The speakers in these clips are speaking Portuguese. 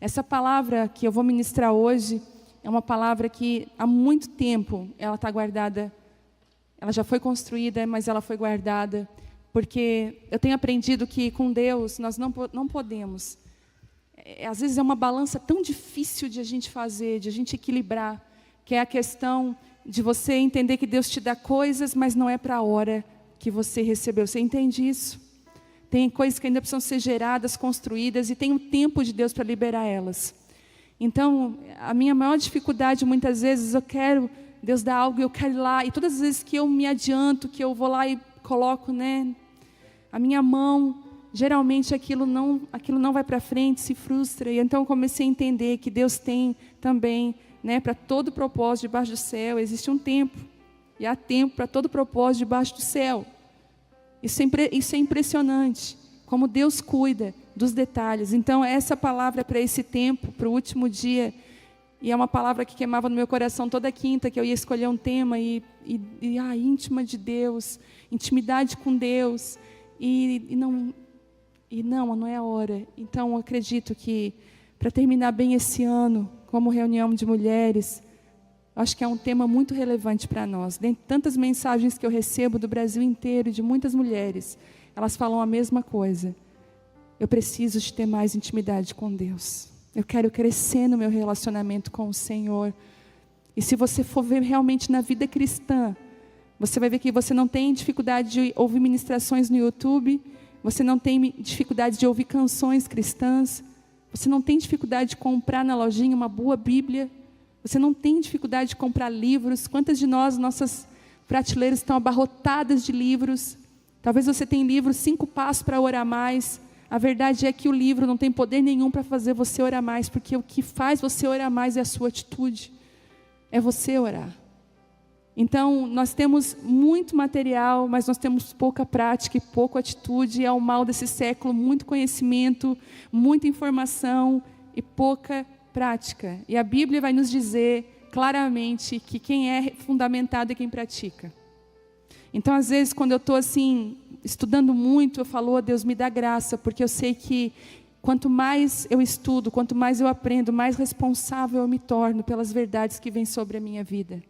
Essa palavra que eu vou ministrar hoje é uma palavra que há muito tempo ela está guardada. Ela já foi construída, mas ela foi guardada. Porque eu tenho aprendido que com Deus nós não podemos. Às vezes é uma balança tão difícil de a gente fazer, de a gente equilibrar, que é a questão de você entender que Deus te dá coisas, mas não é para a hora que você recebeu. Você entende isso? Tem coisas que ainda precisam ser geradas, construídas, e tem um tempo de Deus para liberar elas. Então, a minha maior dificuldade, muitas vezes, eu quero, Deus dá algo e eu quero ir lá, e todas as vezes que eu me adianto, que eu vou lá e coloco, a minha mão, geralmente aquilo não vai para frente, se frustra. E então eu comecei a entender que Deus tem também, para todo propósito debaixo do céu, existe um tempo, e há tempo para todo propósito debaixo do céu. Isso é impressionante, como Deus cuida dos detalhes. Então essa palavra é para esse tempo, para o último dia, e é uma palavra que queimava no meu coração toda quinta, que eu ia escolher um tema, íntima de Deus, intimidade com Deus, não é a hora. Então eu acredito que, para terminar bem esse ano, como reunião de mulheres, acho que é um tema muito relevante para nós. Dentre tantas mensagens que eu recebo do Brasil inteiro, de muitas mulheres, elas falam a mesma coisa. Eu preciso de ter mais intimidade com Deus. Eu quero crescer no meu relacionamento com o Senhor. E se você for ver realmente na vida cristã, você vai ver que você não tem dificuldade de ouvir ministrações no YouTube, você não tem dificuldade de ouvir canções cristãs, você não tem dificuldade de comprar na lojinha uma boa Bíblia, você não tem dificuldade de comprar livros. Quantas de nós, nossas prateleiras estão abarrotadas de livros? Talvez você tenha livro 5 passos para orar mais. A verdade é que o livro não tem poder nenhum para fazer você orar mais, porque o que faz você orar mais é a sua atitude, é você orar. Então, nós temos muito material, mas nós temos pouca prática e pouca atitude. É o mal desse século, muito conhecimento, muita informação e pouca prática. E a Bíblia vai nos dizer claramente que quem é fundamentado é quem pratica. Então, às vezes, quando eu estou assim, estudando muito, eu falo, Deus, me dá graça, porque eu sei que quanto mais eu estudo, quanto mais eu aprendo, mais responsável eu me torno pelas verdades que vêm sobre a minha vida.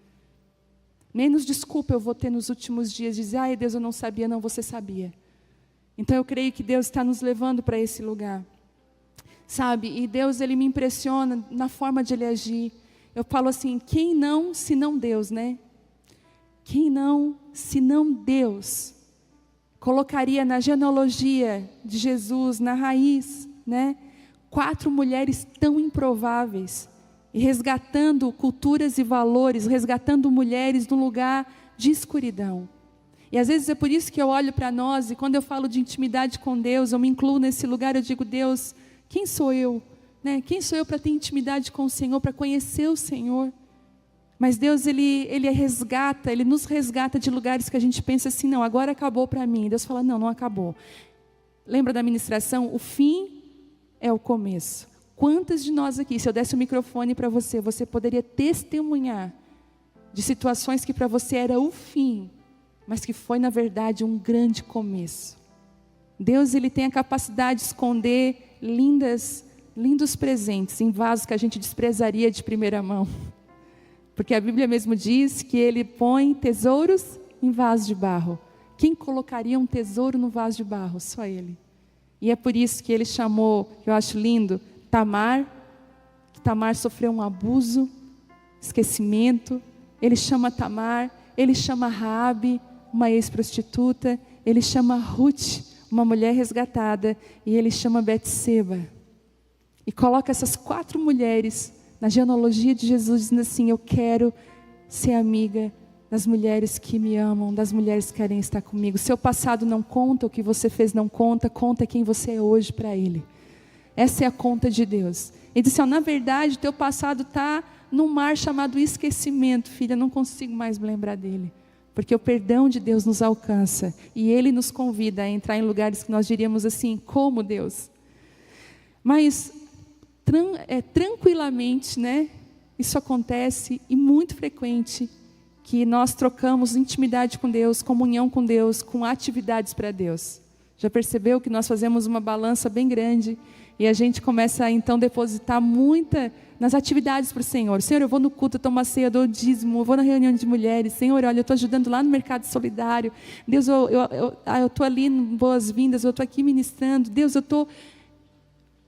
Menos desculpa eu vou ter nos últimos dias, de dizer, Deus, eu não sabia. Não, você sabia. Então eu creio que Deus está nos levando para esse lugar. Sabe, e Deus, Ele me impressiona na forma de Ele agir. Eu falo assim, quem não, se não Deus, Quem não, se não Deus, colocaria na genealogia de Jesus, na raiz, 4 mulheres tão improváveis, e resgatando culturas e valores, resgatando mulheres num lugar de escuridão. E às vezes é por isso que eu olho para nós, e quando eu falo de intimidade com Deus, eu me incluo nesse lugar, eu digo, Deus, quem sou eu? Quem sou eu para ter intimidade com o Senhor, para conhecer o Senhor? Mas Deus, Ele resgata, Ele nos resgata de lugares que a gente pensa assim, não, agora acabou para mim. Deus fala, não acabou. Lembra da ministração? O fim é o começo. Quantas de nós aqui, se eu desse o microfone para você, você poderia testemunhar de situações que para você era o fim, mas que foi na verdade um grande começo. Deus, Ele tem a capacidade de esconder lindos presentes em vasos que a gente desprezaria de primeira mão. Porque a Bíblia mesmo diz que Ele põe tesouros em vasos de barro. Quem colocaria um tesouro no vaso de barro? Só Ele. E é por isso que Ele chamou, que eu acho lindo, Tamar, que Tamar sofreu um abuso, esquecimento. Ele chama Tamar, Ele chama Raabe, uma ex-prostituta. Ele chama Ruth, uma mulher resgatada. E Ele chama Betseba. E coloca essas 4 mulheres na genealogia de Jesus, dizendo assim, eu quero ser amiga das mulheres que me amam, das mulheres que querem estar comigo. Seu passado não conta, o que você fez não conta, conta quem você é hoje para Ele. Essa é a conta de Deus. Ele disse, na verdade, teu passado está num mar chamado esquecimento, filha, não consigo mais me lembrar dele. Porque o perdão de Deus nos alcança, e Ele nos convida a entrar em lugares que nós diríamos assim, como Deus? Mas tranquilamente, isso acontece, e muito frequente, que nós trocamos intimidade com Deus, comunhão com Deus, com atividades para Deus. Já percebeu que nós fazemos uma balança bem grande E a gente começa a então depositar muita nas atividades para o Senhor. Senhor, eu vou no culto, eu tomo a ceia, eu dou o dízimo, eu vou na reunião de mulheres. Senhor, olha, eu estou ajudando lá no mercado solidário. Deus, eu estou ali em boas-vindas, eu estou aqui ministrando. Deus, eu estou...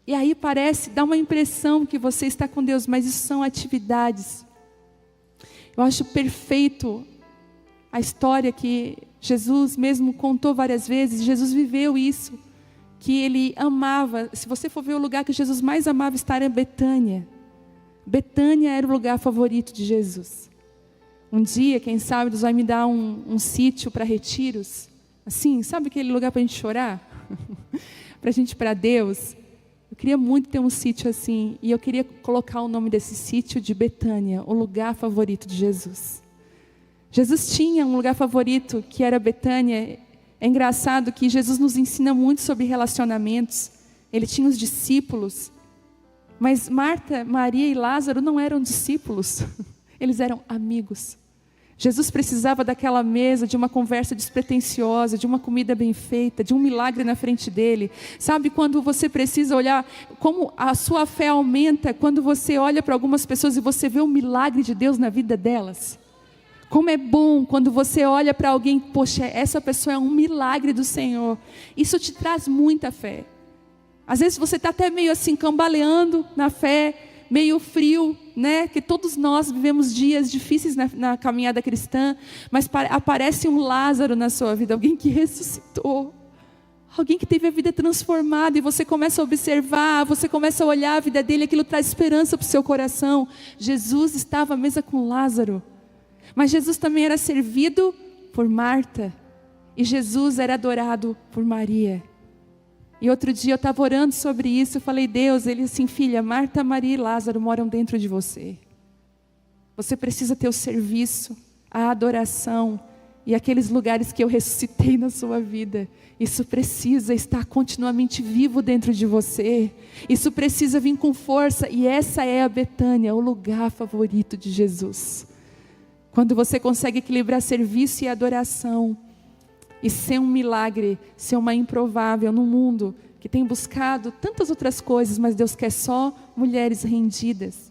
E aí parece, dá uma impressão que você está com Deus, mas isso são atividades. Eu acho perfeito a história que Jesus mesmo contou várias vezes. Jesus viveu isso, que Ele amava. Se você for ver o lugar que Jesus mais amava estar é Betânia. Betânia era o lugar favorito de Jesus. Um dia, quem sabe, Deus vai me dar um sítio para retiros. Assim, sabe aquele lugar para a gente chorar? Para a gente ir para Deus. Eu queria muito ter um sítio assim. E eu queria colocar o nome desse sítio de Betânia, o lugar favorito de Jesus. Jesus tinha um lugar favorito que era Betânia. É engraçado que Jesus nos ensina muito sobre relacionamentos. Ele tinha os discípulos. Mas Marta, Maria e Lázaro não eram discípulos. Eles eram amigos. Jesus precisava daquela mesa, de uma conversa despretensiosa, de uma comida bem feita, de um milagre na frente dele. Sabe quando você precisa olhar, como a sua fé aumenta, quando você olha para algumas pessoas e você vê o milagre de Deus na vida delas? Como é bom quando você olha para alguém, poxa, essa pessoa é um milagre do Senhor. Isso te traz muita fé. Às vezes você está até meio assim, cambaleando na fé, meio frio, né? Que todos nós vivemos dias difíceis na caminhada cristã, mas aparece um Lázaro na sua vida, alguém que ressuscitou, alguém que teve a vida transformada, e você começa a observar, você começa a olhar a vida dele, aquilo traz esperança para o seu coração. Jesus estava à mesa com Lázaro, mas Jesus também era servido por Marta, e Jesus era adorado por Maria. E outro dia eu estava orando sobre isso, eu falei, Deus, ele assim, filha, Marta, Maria e Lázaro moram dentro de você. Você precisa ter o serviço, a adoração e aqueles lugares que eu ressuscitei na sua vida. Isso precisa estar continuamente vivo dentro de você. Isso precisa vir com força, e essa é a Betânia, o lugar favorito de Jesus. Quando você consegue equilibrar serviço e adoração, e ser um milagre, ser uma improvável num mundo que tem buscado tantas outras coisas, mas Deus quer só mulheres rendidas.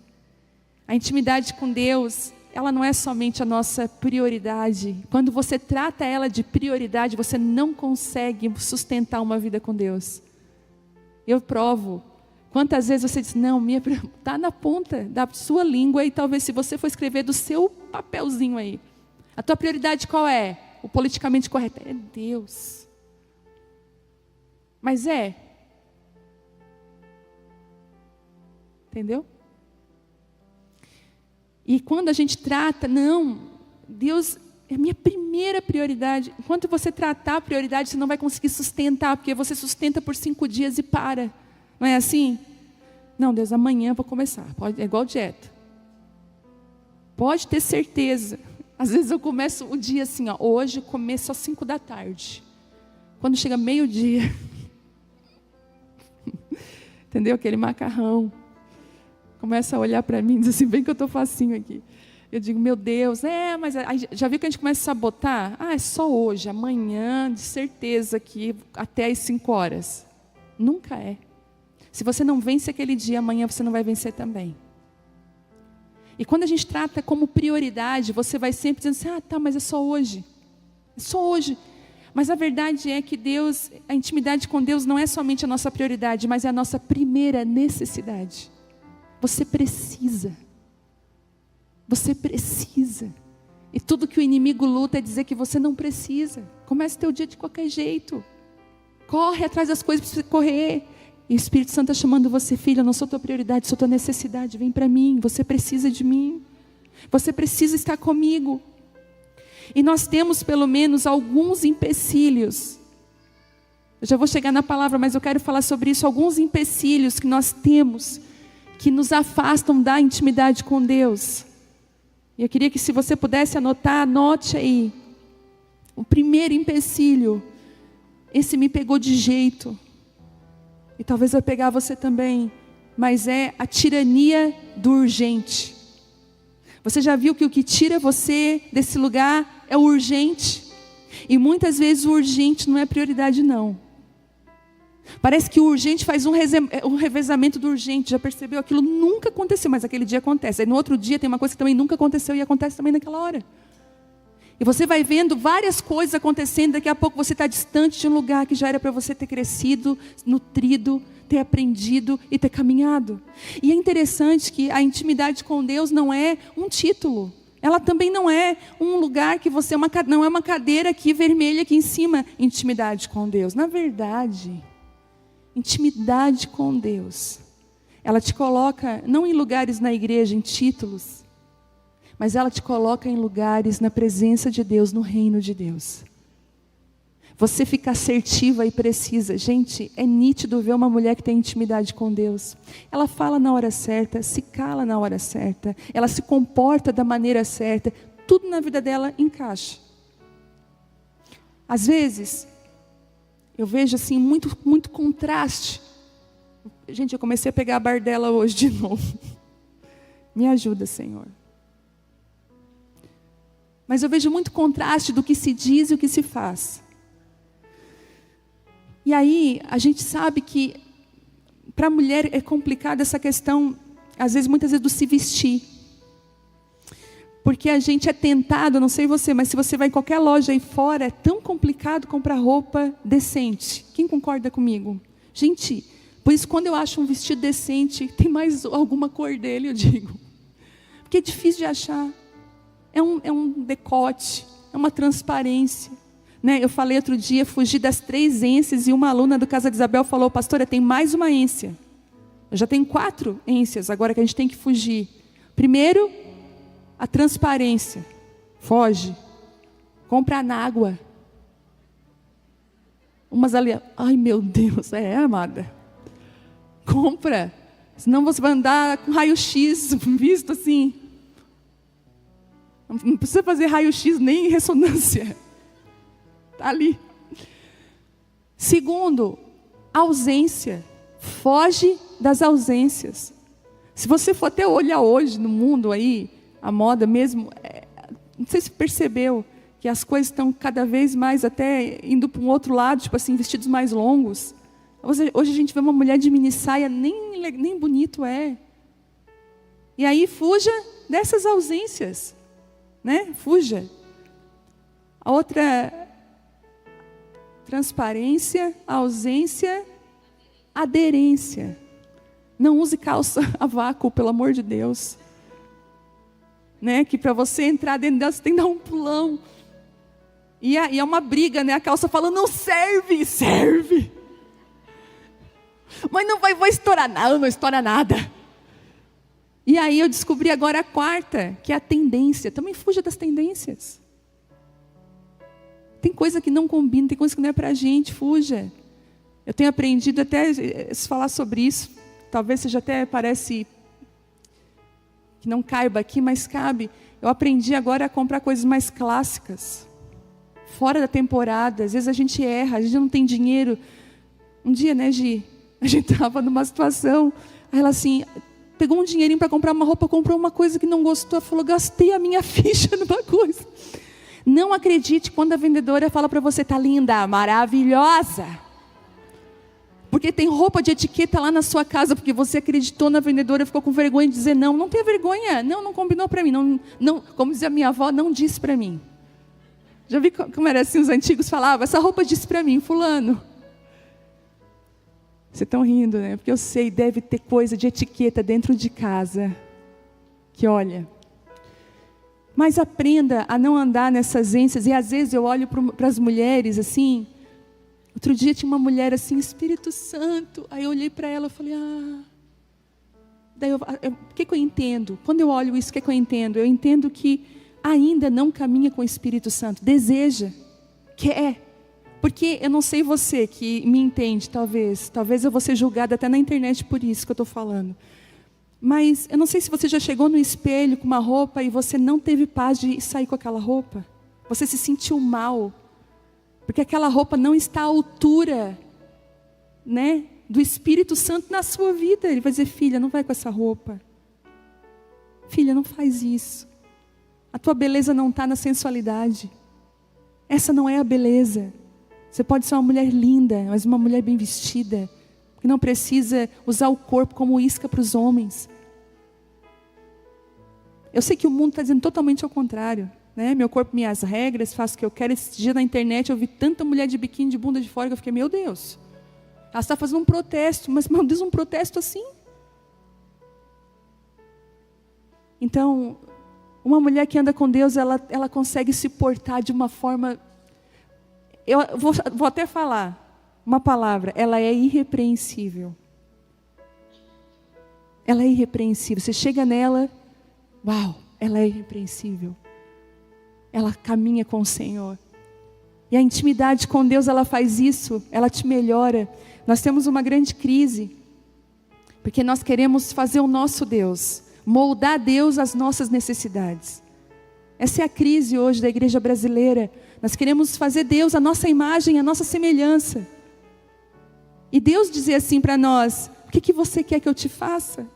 A intimidade com Deus, ela não é somente a nossa prioridade. Quando você trata ela de prioridade, você não consegue sustentar uma vida com Deus. Eu provo. Quantas vezes você diz, não, está na ponta da sua língua, e talvez se você for escrever do seu papelzinho aí, a tua prioridade qual é? O politicamente correto é Deus. Mas é. Entendeu? E quando a gente trata, não, Deus é a minha primeira prioridade. Enquanto você tratar a prioridade, você não vai conseguir sustentar, porque você sustenta por 5 dias e para. Não é assim? Não, Deus, amanhã eu vou começar. É igual dieta. Pode ter certeza. Às vezes eu começo o dia assim, ó, hoje começo às 5 da tarde. Quando chega meio-dia, entendeu? Aquele macarrão. Começa a olhar para mim e diz assim, bem que eu estou facinho aqui. Eu digo, meu Deus, mas já viu que a gente começa a sabotar? É só hoje, amanhã, de certeza que até às 5 horas. Nunca é. Se você não vence aquele dia, amanhã você não vai vencer também. E quando a gente trata como prioridade, você vai sempre dizendo assim, mas é só hoje. É só hoje. Mas a verdade é que Deus, a intimidade com Deus não é somente a nossa prioridade, mas é a nossa primeira necessidade. Você precisa. Você precisa. E tudo que o inimigo luta é dizer que você não precisa. Comece teu dia de qualquer jeito. Corre atrás das coisas para você correr. E o Espírito Santo está chamando você, filha, eu não sou tua prioridade, sou tua necessidade. Vem para mim, você precisa de mim. Você precisa estar comigo. E nós temos pelo menos alguns empecilhos. Eu já vou chegar na palavra, mas eu quero falar sobre isso. Alguns empecilhos que nós temos, que nos afastam da intimidade com Deus. E eu queria que, se você pudesse anotar, anote aí. O primeiro empecilho, esse me pegou de jeito. E talvez vai pegar você também. Mas é a tirania do urgente. Você já viu que o que tira você desse lugar é o urgente? E muitas vezes o urgente não é prioridade, não. Parece que o urgente faz um revezamento do urgente. Já percebeu? Aquilo nunca aconteceu, mas aquele dia acontece. Aí no outro dia tem uma coisa que também nunca aconteceu e acontece também naquela hora. E você vai vendo várias coisas acontecendo. Daqui a pouco você está distante de um lugar que já era para você ter crescido, nutrido, ter aprendido e ter caminhado. E é interessante que a intimidade com Deus não é um título. Ela também não é um lugar que você... não é uma cadeira aqui vermelha aqui em cima. Intimidade com Deus. Na verdade, intimidade com Deus, ela te coloca não em lugares na igreja, em títulos, mas ela te coloca em lugares na presença de Deus, no reino de Deus. Você fica assertiva e precisa. Gente, é nítido ver uma mulher que tem intimidade com Deus. Ela fala na hora certa, se cala na hora certa, ela se comporta da maneira certa, tudo na vida dela encaixa. Às vezes, eu vejo assim muito contraste. Gente, eu comecei a pegar a bardela hoje de novo. Me ajuda, Senhor. Mas eu vejo muito contraste do que se diz e o que se faz. E aí, a gente sabe que para a mulher é complicada essa questão, muitas vezes do se vestir. Porque a gente é tentado, não sei você, mas se você vai em qualquer loja aí fora, é tão complicado comprar roupa decente. Quem concorda comigo? Gente, por isso quando eu acho um vestido decente, tem mais alguma cor dele, eu digo. Porque é difícil de achar. É um decote, é uma transparência. Né? Eu falei outro dia, fugi das 3 ênsias, e uma aluna do Casa de Isabel falou: pastora, tem mais uma ênsia. Eu já tenho 4 ênsias, agora que a gente tem que fugir. Primeiro, a transparência. Foge. Compra anágua. Umas ali, ai meu Deus, amada. Compra. Senão você vai andar com raio-x, visto assim. Não precisa fazer raio-x nem ressonância. Está ali. Segundo, ausência. Foge das ausências. Se você for até olhar hoje no mundo aí, a moda mesmo, não sei se percebeu que as coisas estão cada vez mais até indo para um outro lado, tipo assim, vestidos mais longos. Hoje a gente vê uma mulher de mini saia, nem bonito é. E aí fuja dessas ausências, né? Fuja. A outra, transparência, ausência, aderência. Não use calça a vácuo, pelo amor de Deus. Né? Que para você entrar dentro dela, você tem que dar um pulão. E é uma briga, né? A calça fala, não serve, serve. Mas não vai estourar, não estoura nada. E aí eu descobri agora a 4ª, que é a tendência. Também fuja das tendências. Tem coisa que não combina, tem coisa que não é pra gente, fuja. Eu tenho aprendido até falar sobre isso. Talvez seja até, parece que não caiba aqui, mas cabe. Eu aprendi agora a comprar coisas mais clássicas. Fora da temporada. Às vezes a gente erra, a gente não tem dinheiro. Um dia, né, Gi? A gente estava numa situação. Aí ela assim, pegou um dinheirinho para comprar uma roupa, comprou uma coisa que não gostou. Ela falou, gastei a minha ficha numa coisa. Não acredite quando a vendedora fala para você, tá linda, maravilhosa. Porque tem roupa de etiqueta lá na sua casa, porque você acreditou na vendedora, ficou com vergonha de dizer não. Não tenha vergonha, não combinou para mim. Não, como dizia minha avó, não disse para mim. Já vi como era assim, os antigos falavam, essa roupa disse para mim, fulano. Vocês estão rindo, né? Porque eu sei, deve ter coisa de etiqueta dentro de casa. Que olha. Mas aprenda a não andar nessas ênsias. E às vezes eu olho para as mulheres assim. Outro dia tinha uma mulher assim, Espírito Santo. Aí eu olhei para ela e falei, Daí o que eu entendo? Quando eu olho isso, o que eu entendo? Eu entendo que ainda não caminha com o Espírito Santo. Deseja, quer. Porque eu não sei você que me entende, talvez eu vou ser julgada até na internet por isso que eu estou falando. Mas eu não sei se você já chegou no espelho com uma roupa e você não teve paz de sair com aquela roupa. Você se sentiu mal. Porque aquela roupa não está à altura, né, do Espírito Santo na sua vida. Ele vai dizer, filha, não vai com essa roupa. Filha, não faz isso. A tua beleza não está na sensualidade. Essa não é a beleza. Você pode ser uma mulher linda, mas uma mulher bem vestida, que não precisa usar o corpo como isca para os homens. Eu sei que o mundo está dizendo totalmente ao contrário, né? Meu corpo, minhas regras, faço o que eu quero. Esse dia na internet eu vi tanta mulher de biquíni, de bunda de fora, que eu fiquei, meu Deus, ela está fazendo um protesto, mas meu Deus, um protesto assim? Então, uma mulher que anda com Deus, ela consegue se portar de uma forma, eu vou até falar uma palavra, ela é irrepreensível. Ela é irrepreensível. Você chega nela, uau, ela é irrepreensível. Ela caminha com o Senhor. E a intimidade com Deus, ela faz isso, ela te melhora. Nós temos uma grande crise, porque nós queremos fazer o nosso Deus, moldar Deus às nossas necessidades. Essa é a crise hoje da igreja brasileira. Nós queremos fazer Deus a nossa imagem, a nossa semelhança. E Deus dizia assim para nós, o que você quer que eu te faça?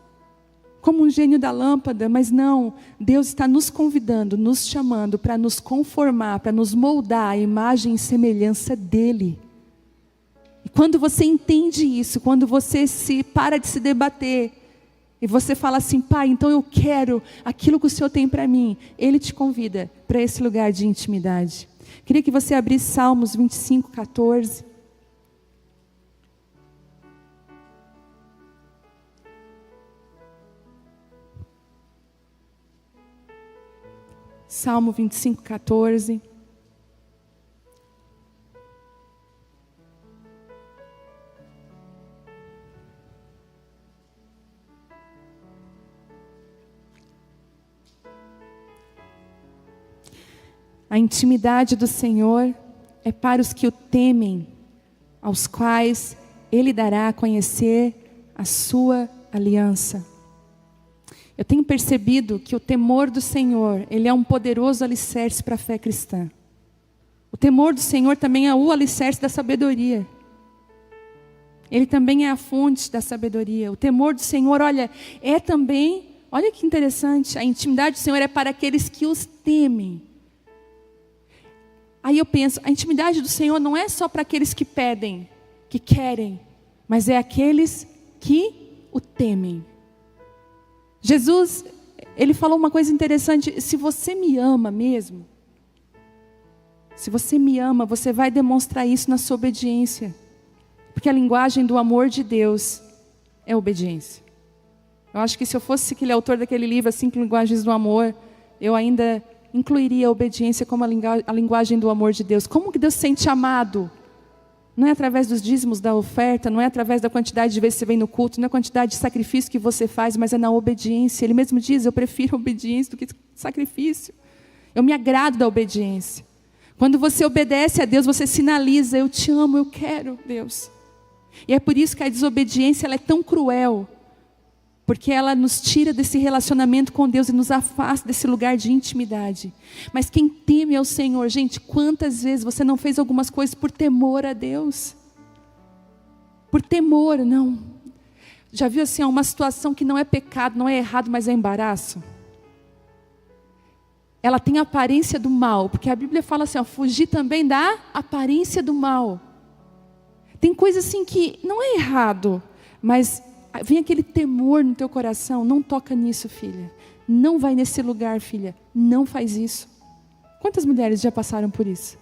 Como um gênio da lâmpada, mas não. Deus está nos convidando, nos chamando para nos conformar, para nos moldar à imagem e semelhança dEle. E quando você entende isso, quando você para de se debater, e você fala assim, Pai, então eu quero aquilo que o Senhor tem para mim. Ele te convida para esse lugar de intimidade. Queria que você abrisse Salmos 25, 14. Salmo 25, 14. A intimidade do Senhor é para os que o temem, aos quais Ele dará a conhecer a sua aliança. Eu tenho percebido que o temor do Senhor, ele é um poderoso alicerce para a fé cristã. O temor do Senhor também é o alicerce da sabedoria. Ele também é a fonte da sabedoria. O temor do Senhor, olha que interessante, a intimidade do Senhor é para aqueles que os temem. Aí eu penso, a intimidade do Senhor não é só para aqueles que pedem, que querem, mas é aqueles que o temem. Jesus, Ele falou uma coisa interessante, se você me ama mesmo, se você me ama, você vai demonstrar isso na sua obediência. Porque a linguagem do amor de Deus é obediência. Eu acho que se eu fosse aquele autor daquele livro, 5 linguagens do amor, eu ainda incluiria a obediência como a linguagem do amor de Deus. Como que Deus se sente amado? Não é através dos dízimos da oferta, não é através da quantidade de vezes que você vem no culto, não é a quantidade de sacrifício que você faz, mas é na obediência. Ele mesmo diz, eu prefiro a obediência do que sacrifício. Eu me agrado da obediência. Quando você obedece a Deus, você sinaliza, eu te amo, eu quero, Deus. E é por isso que a desobediência ela é tão cruel. Porque ela nos tira desse relacionamento com Deus e nos afasta desse lugar de intimidade. Mas quem teme ao Senhor, gente, quantas vezes você não fez algumas coisas por temor a Deus? Por temor, não. Já viu assim, uma situação que não é pecado, não é errado, mas é embaraço? Ela tem a aparência do mal, porque a Bíblia fala assim, fugir também da aparência do mal. Tem coisa assim que não é errado, mas vem aquele temor no teu coração, não toca nisso, filha. Não vai nesse lugar, filha. Não faz isso. Quantas mulheres já passaram por isso?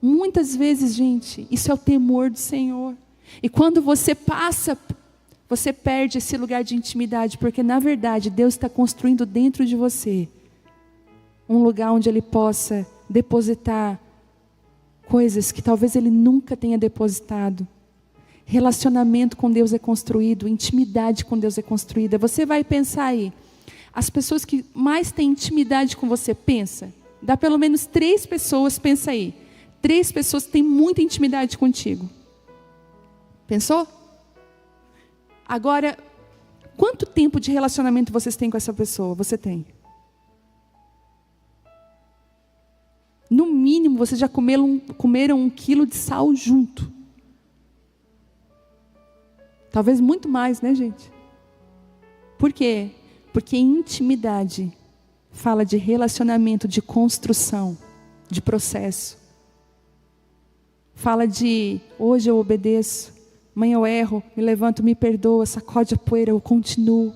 Muitas vezes, gente, isso é o temor do Senhor. E quando você passa, você perde esse lugar de intimidade, porque na verdade Deus está construindo dentro de você um lugar onde Ele possa depositar coisas que talvez Ele nunca tenha depositado. Relacionamento com Deus é construído, intimidade com Deus é construída. Você vai pensar aí, as pessoas que mais têm intimidade com você, pensa. Dá pelo menos 3 pessoas, pensa aí. 3 pessoas que têm muita intimidade contigo. Pensou? Agora, quanto tempo de relacionamento vocês têm com essa pessoa? Você tem? No mínimo, vocês já comeram 1 quilo de sal junto. Talvez muito mais, né, gente? Por quê? Porque intimidade fala de relacionamento, de construção, de processo. Fala de, hoje eu obedeço, amanhã eu erro, me levanto, me perdoa, sacode a poeira, eu continuo.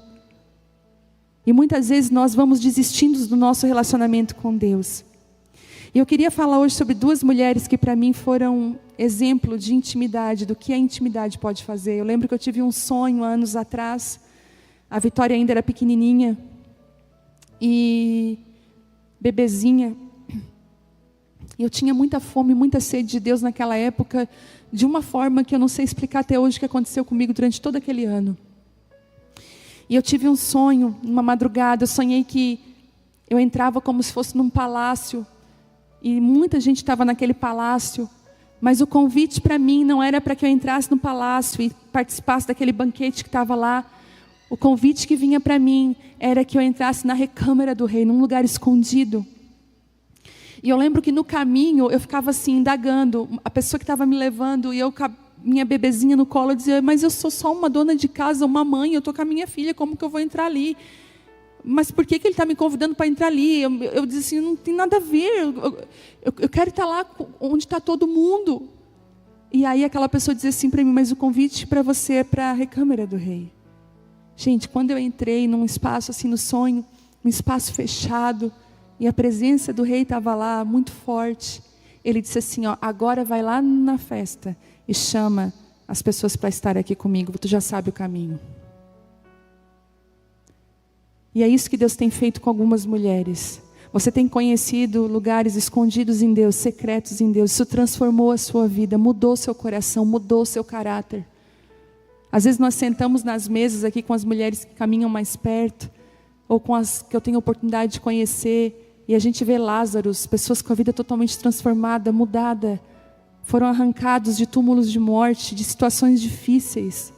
E muitas vezes nós vamos desistindo do nosso relacionamento com Deus. E eu queria falar hoje sobre duas mulheres que para mim foram exemplo de intimidade, do que a intimidade pode fazer. Eu lembro que eu tive um sonho anos atrás, a Vitória ainda era pequenininha, e bebezinha. E eu tinha muita fome, muita sede de Deus naquela época, de uma forma que eu não sei explicar até hoje o que aconteceu comigo durante todo aquele ano. E eu tive um sonho, uma madrugada, eu sonhei que eu entrava como se fosse num palácio, e muita gente estava naquele palácio, mas o convite para mim não era para que eu entrasse no palácio e participasse daquele banquete que estava lá. O convite que vinha para mim era que eu entrasse na recâmara do rei, num lugar escondido. E eu lembro que no caminho eu ficava assim, indagando, a pessoa que estava me levando, e eu com a minha bebezinha no colo, eu dizia, mas eu sou só uma dona de casa, uma mãe, eu estou com a minha filha, como que eu vou entrar ali? Mas por que ele está me convidando para entrar ali? Eu disse assim, não tem nada a ver, eu quero estar lá onde está todo mundo. E aí aquela pessoa dizia assim para mim, mas o convite para você é para a recâmara do rei. Gente, quando eu entrei num espaço assim no sonho, um espaço fechado, e a presença do rei estava lá, muito forte. Ele disse assim, ó, agora vai lá na festa e chama as pessoas para estar aqui comigo, tu já sabe o caminho. E é isso que Deus tem feito com algumas mulheres. Você tem conhecido lugares escondidos em Deus, secretos em Deus. Isso transformou a sua vida, mudou seu coração, mudou seu caráter. Às vezes nós sentamos nas mesas aqui com as mulheres que caminham mais perto, ou com as que eu tenho oportunidade de conhecer, e a gente vê Lázaros, pessoas com a vida totalmente transformada, mudada, foram arrancados de túmulos de morte, de situações difíceis,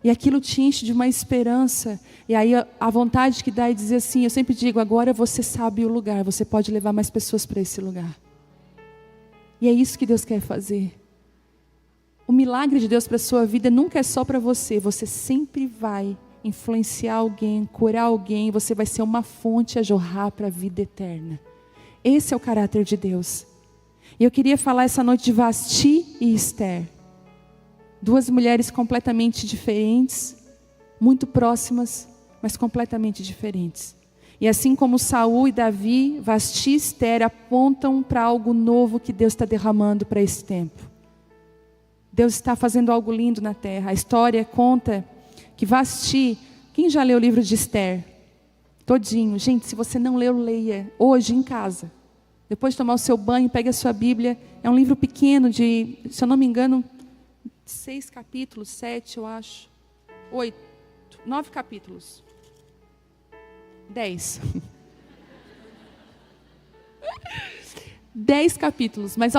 e aquilo te enche de uma esperança, e aí a vontade que dá é dizer assim, eu sempre digo, agora você sabe o lugar, você pode levar mais pessoas para esse lugar, e é isso que Deus quer fazer. O milagre de Deus para a sua vida nunca é só para você, você sempre vai influenciar alguém, curar alguém, você vai ser uma fonte a jorrar para a vida eterna. Esse é o caráter de Deus. E eu queria falar essa noite de Vasti e Esther. Duas mulheres completamente diferentes, muito próximas, mas completamente diferentes. E assim como Saul e Davi, Vasti e Esther apontam para algo novo que Deus está derramando para esse tempo. Deus está fazendo algo lindo na terra. A história conta que Vasti, quem já leu o livro de Esther? Todinho. Gente, se você não leu, leia. Hoje, em casa. Depois de tomar o seu banho, pegue a sua Bíblia. É um livro pequeno de, se eu não me engano, 6 capítulos, 7 eu acho. 8, 9 capítulos. 10. 10 capítulos. Mas,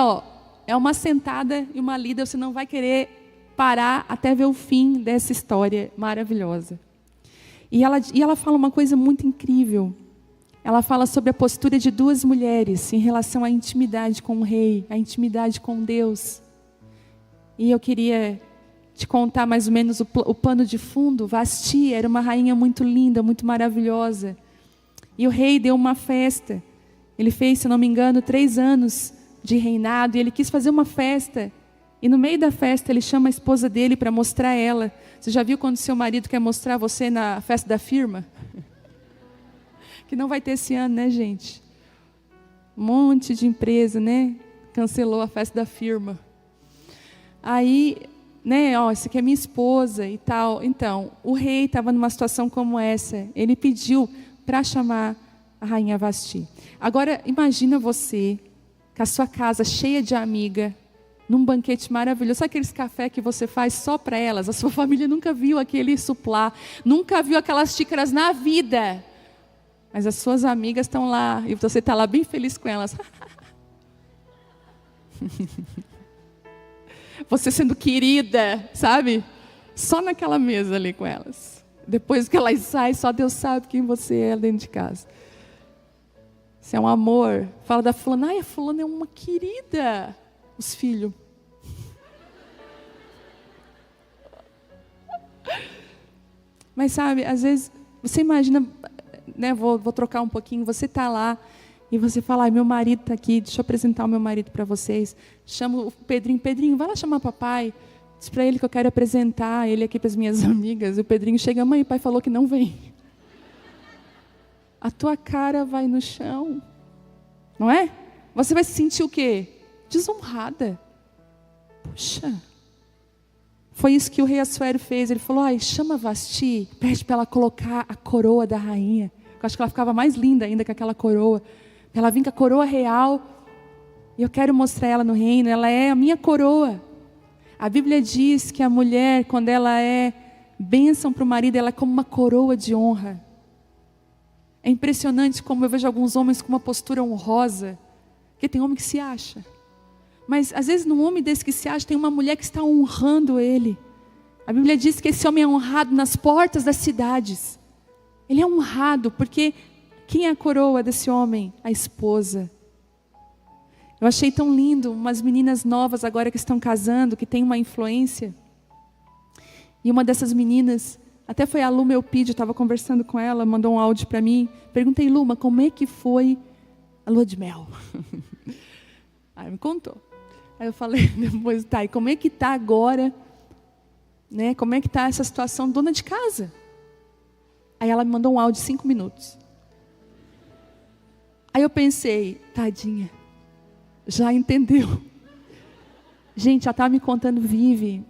é uma sentada e uma lida, você não vai querer parar até ver o fim dessa história maravilhosa. E ela fala uma coisa muito incrível. Ela fala sobre a postura de duas mulheres em relação à intimidade com o rei, à intimidade com Deus. E eu queria te contar mais ou menos o pano de fundo. Vasti era uma rainha muito linda, muito maravilhosa. E o rei deu uma festa. Ele fez, se não me engano, 3 anos de reinado. E ele quis fazer uma festa. E no meio da festa ele chama a esposa dele para mostrar ela. Você já viu quando seu marido quer mostrar você na festa da firma? Que não vai ter esse ano, né, gente? Um monte de empresa, né? Cancelou a festa da firma. Aí, né, essa aqui é minha esposa e tal. Então, o rei estava numa situação como essa. Ele pediu para chamar a rainha Vasti. Agora, imagina você com a sua casa cheia de amiga, num banquete maravilhoso. Sabe aqueles cafés que você faz só para elas? A sua família nunca viu aquele suplá, nunca viu aquelas xícaras na vida. Mas as suas amigas estão lá, e você está lá bem feliz com elas. Você sendo querida, sabe? Só naquela mesa ali com elas. Depois que elas saem, só Deus sabe quem você é dentro de casa. Isso é um amor. Fala da fulana, a fulana é uma querida. Os filhos. Mas sabe, às vezes, você imagina, né, vou trocar um pouquinho, você está lá, E você fala, ai, meu marido está aqui, deixa eu apresentar o meu marido para vocês. Chama o Pedrinho, Pedrinho, vai lá chamar papai. Diz para ele que eu quero apresentar ele aqui para as minhas amigas. E o Pedrinho chega, mãe, o pai falou que não vem. A tua cara vai no chão. Não é? Você vai se sentir o quê? Desonrada. Puxa. Foi isso que o rei Assuero fez. Ele falou, ai, chama Vasti, pede para ela colocar a coroa da rainha. Eu acho que ela ficava mais linda ainda com aquela coroa. Ela vem com a coroa real. E eu quero mostrar ela no reino. Ela é a minha coroa. A Bíblia diz que a mulher, quando ela é bênção para o marido, ela é como uma coroa de honra. É impressionante como eu vejo alguns homens com uma postura honrosa. Porque tem homem que se acha. Mas às vezes num homem desse que se acha, tem uma mulher que está honrando ele. A Bíblia diz que esse homem é honrado nas portas das cidades. Ele é honrado porque quem é a coroa desse homem? A esposa. Eu achei tão lindo, umas meninas novas agora que estão casando, que tem uma influência. E uma dessas meninas, até foi a Lu Melpide, eu estava conversando com ela, mandou um áudio para mim. Perguntei, Luma, como é que foi a lua de mel? Aí me contou. Aí eu falei depois, tá, e como é que tá agora? Né? Como é que tá essa situação, dona de casa? Aí ela me mandou um áudio de 5 minutos. Aí eu pensei, tadinha, já entendeu. Gente, ela estava me contando, Vivi.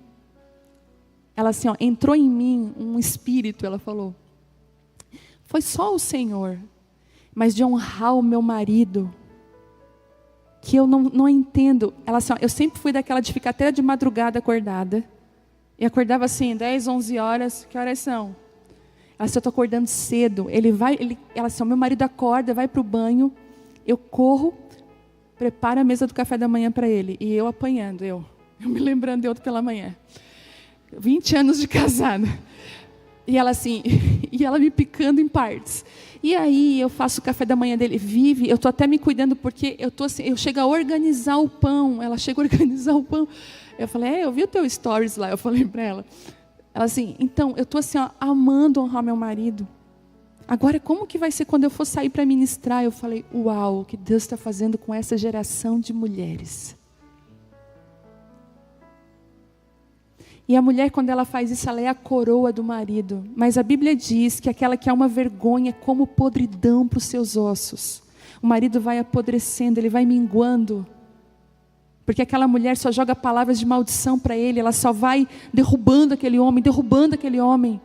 Ela assim, ó, entrou em mim um espírito, ela falou. Foi só o Senhor, mas de honrar o meu marido, que eu não entendo. Ela assim, ó, eu sempre fui daquela de ficar até de madrugada acordada. E acordava assim, 10, 11 horas, que horas são? Ela assim, eu estou acordando cedo. Ela assim, ó, meu marido acorda, vai para o banho, eu corro, preparo a mesa do café da manhã para ele. E eu apanhando, eu me lembrando de outro pela manhã. 20 anos de casada. E ela assim, e ela me picando em partes. E aí eu faço o café da manhã dele. Vive, eu estou até me cuidando porque eu tô assim, eu chego a organizar o pão. Ela chega a organizar o pão. Eu falei, eu vi o teu stories lá. Eu falei para ela. Ela assim, então, eu estou assim, ó, amando honrar meu marido. Agora, como que vai ser quando eu for sair para ministrar? Eu falei, uau, o que Deus está fazendo com essa geração de mulheres. E a mulher, quando ela faz isso, ela é a coroa do marido. Mas a Bíblia diz que aquela que é uma vergonha é como podridão para os seus ossos. O marido vai apodrecendo, ele vai minguando. Porque aquela mulher só joga palavras de maldição para ele. Ela só vai derrubando aquele homem, derrubando aquele homem.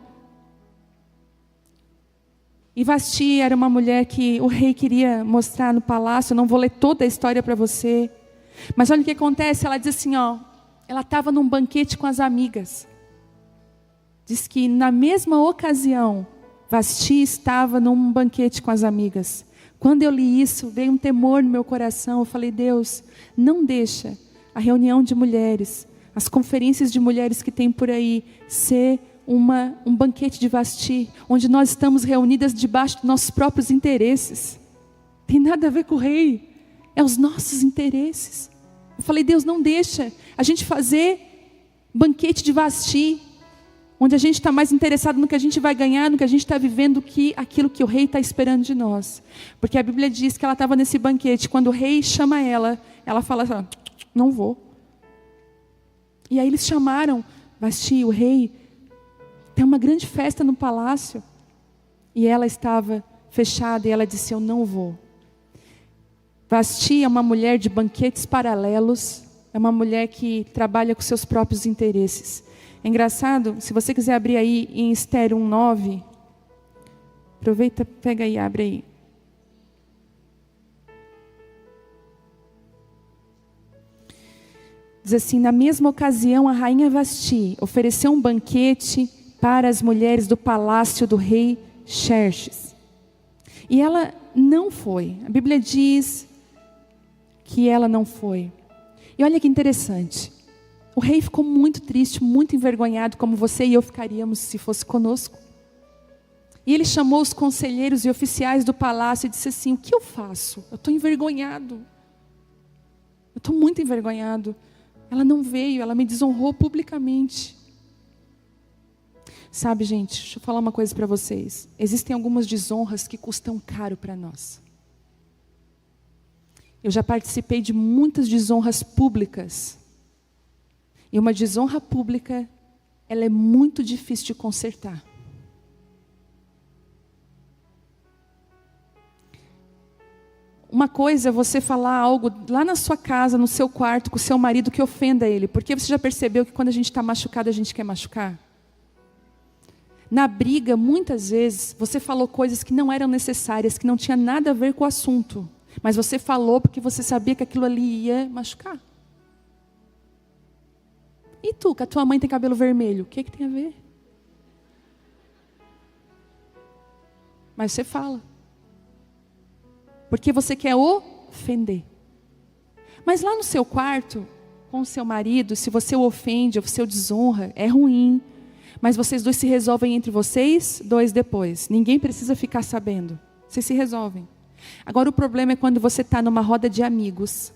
E Vasti era uma mulher que o rei queria mostrar no palácio. Eu não vou ler toda a história para você. Mas olha o que acontece. Ela diz assim, ó. Ela estava num banquete com as amigas. Diz que na mesma ocasião, Vasti estava num banquete com as amigas. Quando eu li isso, veio um temor no meu coração. Eu falei, Deus, não deixa a reunião de mulheres, as conferências de mulheres que tem por aí, ser um banquete de Vasti, onde nós estamos reunidas debaixo dos nossos próprios interesses. Tem nada a ver com o rei, é os nossos interesses. Eu falei, Deus, não deixa a gente fazer banquete de Vasti, onde a gente está mais interessado no que a gente vai ganhar, no que a gente está vivendo, que aquilo que o rei está esperando de nós. Porque a Bíblia diz que ela estava nesse banquete, quando o rei chama ela, ela fala assim, não vou. E aí eles chamaram Vasti, o rei, tem uma grande festa no palácio, e ela estava fechada, e ela disse, eu não vou. Vasti é uma mulher de banquetes paralelos, é uma mulher que trabalha com seus próprios interesses. É engraçado, se você quiser abrir aí em Esther 1:9, aproveita, pega aí, abre aí. Diz assim, na mesma ocasião a rainha Vasti ofereceu um banquete para as mulheres do palácio do rei Xerxes. E ela não foi. A Bíblia diz que ela não foi. E olha que interessante. O rei ficou muito triste, muito envergonhado, como você e eu ficaríamos se fosse conosco. E ele chamou os conselheiros e oficiais do palácio e disse assim, o que eu faço? Eu estou envergonhado. Eu estou muito envergonhado. Ela não veio, ela me desonrou publicamente. Sabe, gente, deixa eu falar uma coisa para vocês. Existem algumas desonras que custam caro para nós. Eu já participei de muitas desonras públicas. E uma desonra pública, ela é muito difícil de consertar. Uma coisa é você falar algo lá na sua casa, no seu quarto, com o seu marido, que ofenda ele. Porque você já percebeu que quando a gente está machucado, a gente quer machucar? Na briga, muitas vezes, você falou coisas que não eram necessárias, que não tinha nada a ver com o assunto. Mas você falou porque você sabia que aquilo ali ia machucar. E tu, que a tua mãe tem cabelo vermelho, o que tem a ver? Mas você fala. Porque você quer ofender. Mas lá no seu quarto, com o seu marido, se você o ofende, ou você o desonra, é ruim. Mas vocês dois se resolvem entre vocês, dois depois. Ninguém precisa ficar sabendo. Vocês se resolvem. Agora o problema é quando você está numa roda de amigos,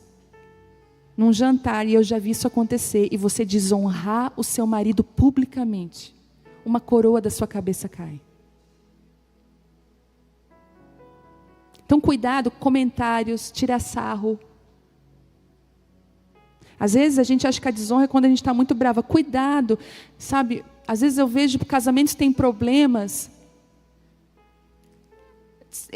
num jantar, e eu já vi isso acontecer, e você desonrar o seu marido publicamente. Uma coroa da sua cabeça cai. Então cuidado com comentários, tirar sarro. Às vezes a gente acha que a desonra é quando a gente está muito brava. Cuidado, sabe? Às vezes eu vejo que casamentos têm problemas.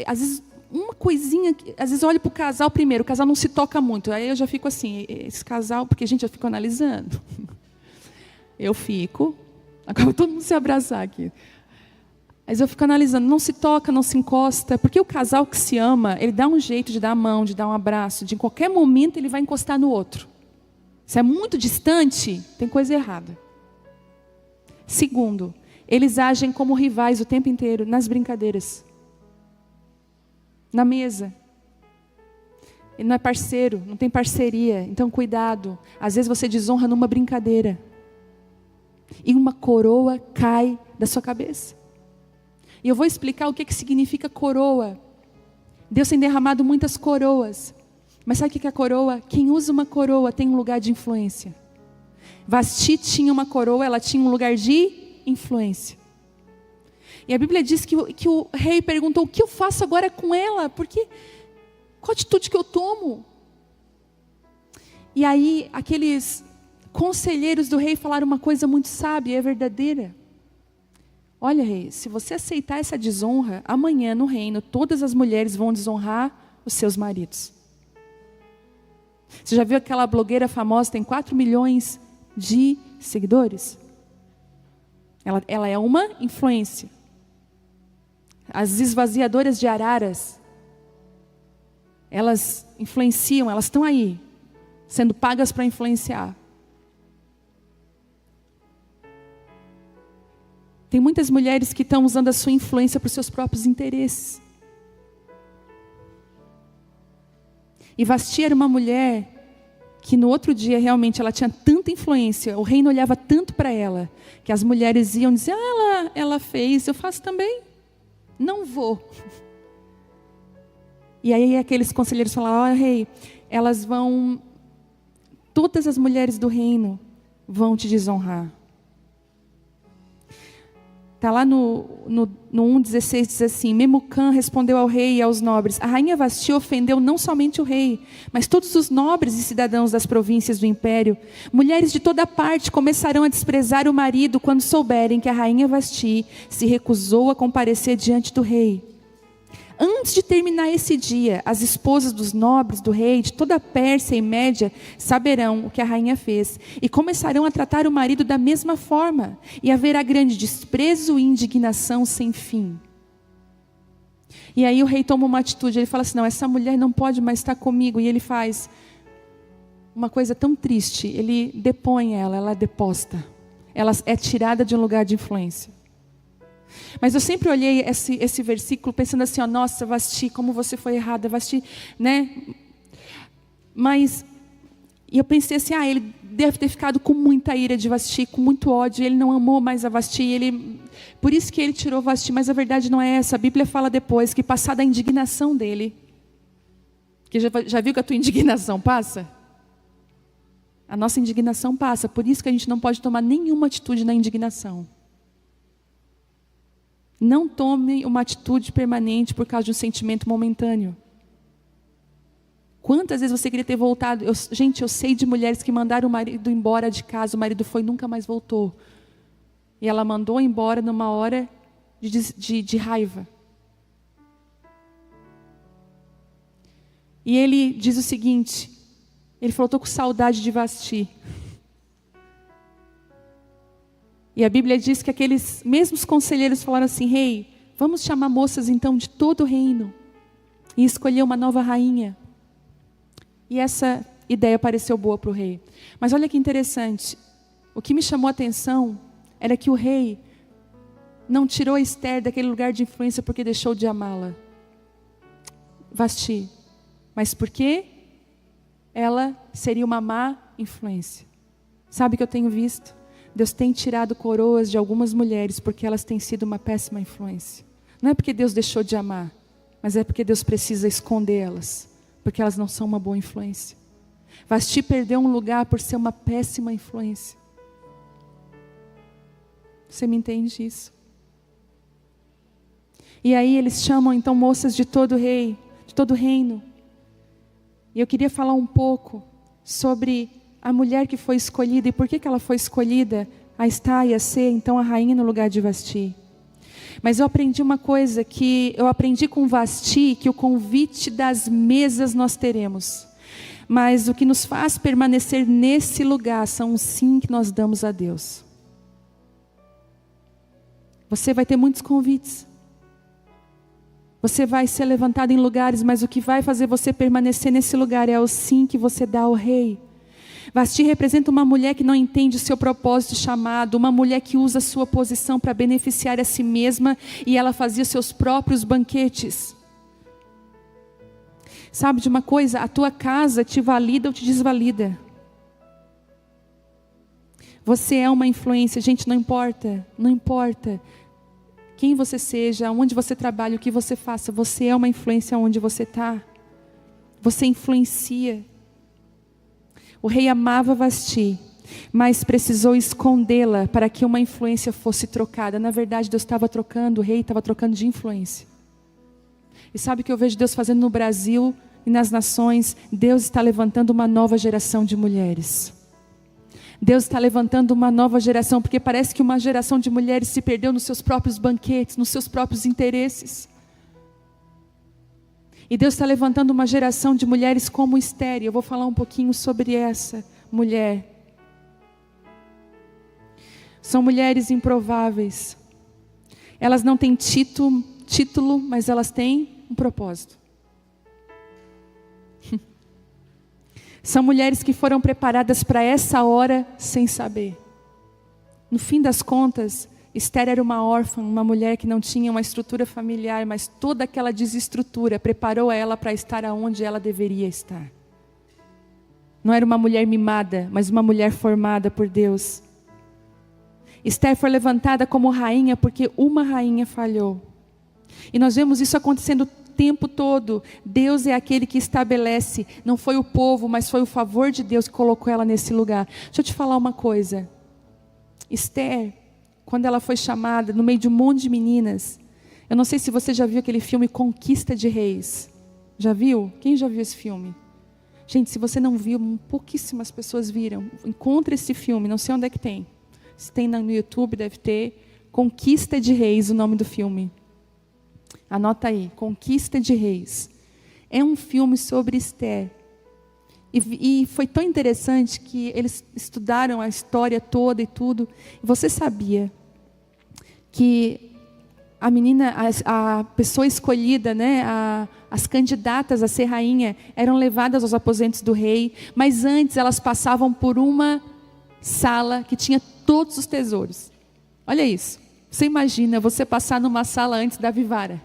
Às vezes uma coisinha, às vezes eu olho para o casal primeiro, o casal não se toca muito. Aí eu já fico assim, esse casal, porque gente, eu fico analisando. Eu fico, acaba todo mundo se abraçar aqui. Mas eu fico analisando, não se toca, não se encosta, porque o casal que se ama, ele dá um jeito de dar a mão, de dar um abraço, de em qualquer momento ele vai encostar no outro. Se é muito distante, tem coisa errada. Segundo, eles agem como rivais o tempo inteiro, nas brincadeiras. Na mesa. Ele não é parceiro, não tem parceria, então cuidado. Às vezes você desonra numa brincadeira. E uma coroa cai da sua cabeça. E eu vou explicar o que significa coroa. Deus tem derramado muitas coroas. Mas sabe o que é coroa? Quem usa uma coroa tem um lugar de influência. Vasti tinha uma coroa, ela tinha um lugar de influência. E a Bíblia diz que o rei perguntou, o que eu faço agora com ela? Porque, qual atitude que eu tomo? E aí, aqueles conselheiros do rei falaram uma coisa muito sábia e verdadeira. Olha, rei, se você aceitar essa desonra, amanhã no reino, todas as mulheres vão desonrar os seus maridos. Você já viu aquela blogueira famosa, tem 4 milhões de seguidores? Ela é uma influência. As esvaziadoras de araras, elas influenciam, elas estão aí, sendo pagas para influenciar. Tem muitas mulheres que estão usando a sua influência para os seus próprios interesses. E Vasti era uma mulher que no outro dia realmente ela tinha tanta influência, o reino olhava tanto para ela, que as mulheres iam dizer, ela fez, eu faço também, não vou. E aí aqueles conselheiros falaram, rei, todas as mulheres do reino vão te desonrar. Está lá no 1,16 diz assim, Memucã respondeu ao rei e aos nobres, a rainha Vasti ofendeu não somente o rei, mas todos os nobres e cidadãos das províncias do império. Mulheres de toda parte começarão a desprezar o marido quando souberem que a rainha Vasti se recusou a comparecer diante do rei. Antes de terminar esse dia, as esposas dos nobres do rei, de toda a Pérsia e Média, saberão o que a rainha fez, e começarão a tratar o marido da mesma forma, e haverá grande desprezo e indignação sem fim. E aí o rei toma uma atitude, ele fala assim, não, essa mulher não pode mais estar comigo, e ele faz uma coisa tão triste, ele depõe ela é deposta, ela é tirada de um lugar de influência. Mas eu sempre olhei esse versículo pensando assim, nossa, Vasti, como você foi errada, Vasti, né? Mas, e eu pensei assim, ele deve ter ficado com muita ira de Vasti, com muito ódio, ele não amou mais a Vasti, por isso que ele tirou Vasti, mas a verdade não é essa, a Bíblia fala depois, que passada a indignação dele, que já viu que a tua indignação passa? A nossa indignação passa, por isso que a gente não pode tomar nenhuma atitude na indignação. Não tome uma atitude permanente por causa de um sentimento momentâneo. Quantas vezes você queria ter voltado? Gente, eu sei de mulheres que mandaram o marido embora de casa, o marido foi e nunca mais voltou. E ela mandou embora numa hora de raiva. E ele diz o seguinte, ele falou, estou com saudade de Vasti. E a Bíblia diz que aqueles mesmos conselheiros falaram assim, rei, vamos chamar moças então de todo o reino e escolher uma nova rainha. E essa ideia pareceu boa para o rei. Mas olha que interessante, o que me chamou a atenção era que o rei não tirou Esther daquele lugar de influência porque deixou de amá-la, Vasti, mas porque ela seria uma má influência. Sabe o que eu tenho visto? Deus tem tirado coroas de algumas mulheres porque elas têm sido uma péssima influência. Não é porque Deus deixou de amar, mas é porque Deus precisa esconder elas, porque elas não são uma boa influência. Vasti perdeu um lugar por ser uma péssima influência. Você me entende isso? E aí eles chamam então moças de todo rei, de todo reino. E eu queria falar um pouco sobre a mulher que foi escolhida e por que ela foi escolhida a estar e a ser então a rainha no lugar de Vasti. Mas eu aprendi uma coisa, que eu aprendi com Vasti, que o convite das mesas nós teremos. Mas o que nos faz permanecer nesse lugar são os sim que nós damos a Deus. Você vai ter muitos convites. Você vai ser levantado em lugares, mas o que vai fazer você permanecer nesse lugar é o sim que você dá ao rei. Vasti representa uma mulher que não entende o seu propósito e chamado, uma mulher que usa a sua posição para beneficiar a si mesma e ela fazia seus próprios banquetes. Sabe de uma coisa? A tua casa te valida ou te desvalida. Você é uma influência, gente, não importa, não importa quem você seja, onde você trabalha, o que você faça, você é uma influência onde você está. Você influencia. O rei amava Vasti, mas precisou escondê-la para que uma influência fosse trocada. Na verdade, Deus estava trocando, o rei estava trocando de influência. E sabe o que eu vejo Deus fazendo no Brasil e nas nações? Deus está levantando uma nova geração de mulheres. Deus está levantando uma nova geração, porque parece que uma geração de mulheres se perdeu nos seus próprios banquetes, nos seus próprios interesses. E Deus está levantando uma geração de mulheres como Esther. Eu vou falar um pouquinho sobre essa mulher. São mulheres improváveis. Elas não têm título, mas elas têm um propósito. São mulheres que foram preparadas para essa hora sem saber. No fim das contas, Esther era uma órfã, uma mulher que não tinha uma estrutura familiar, mas toda aquela desestrutura preparou ela para estar aonde ela deveria estar. Não era uma mulher mimada, mas uma mulher formada por Deus. Esther foi levantada como rainha porque uma rainha falhou. E nós vemos isso acontecendo o tempo todo. Deus é aquele que estabelece, não foi o povo, mas foi o favor de Deus que colocou ela nesse lugar. Deixa eu te falar uma coisa. Esther, quando ela foi chamada no meio de um monte de meninas, eu não sei se você já viu aquele filme Conquista de Reis. Já viu? Quem já viu esse filme? Gente, se você não viu, pouquíssimas pessoas viram. Encontre esse filme, não sei onde é que tem. Se tem no YouTube, deve ter. Conquista de Reis, o nome do filme. Anota aí, Conquista de Reis. É um filme sobre Esther. E foi tão interessante que eles estudaram a história toda e tudo. Você sabia que a menina, a pessoa escolhida, né, as candidatas a ser rainha, eram levadas aos aposentos do rei, mas antes elas passavam por uma sala que tinha todos os tesouros. Olha isso. Você imagina você passar numa sala antes da Vivara.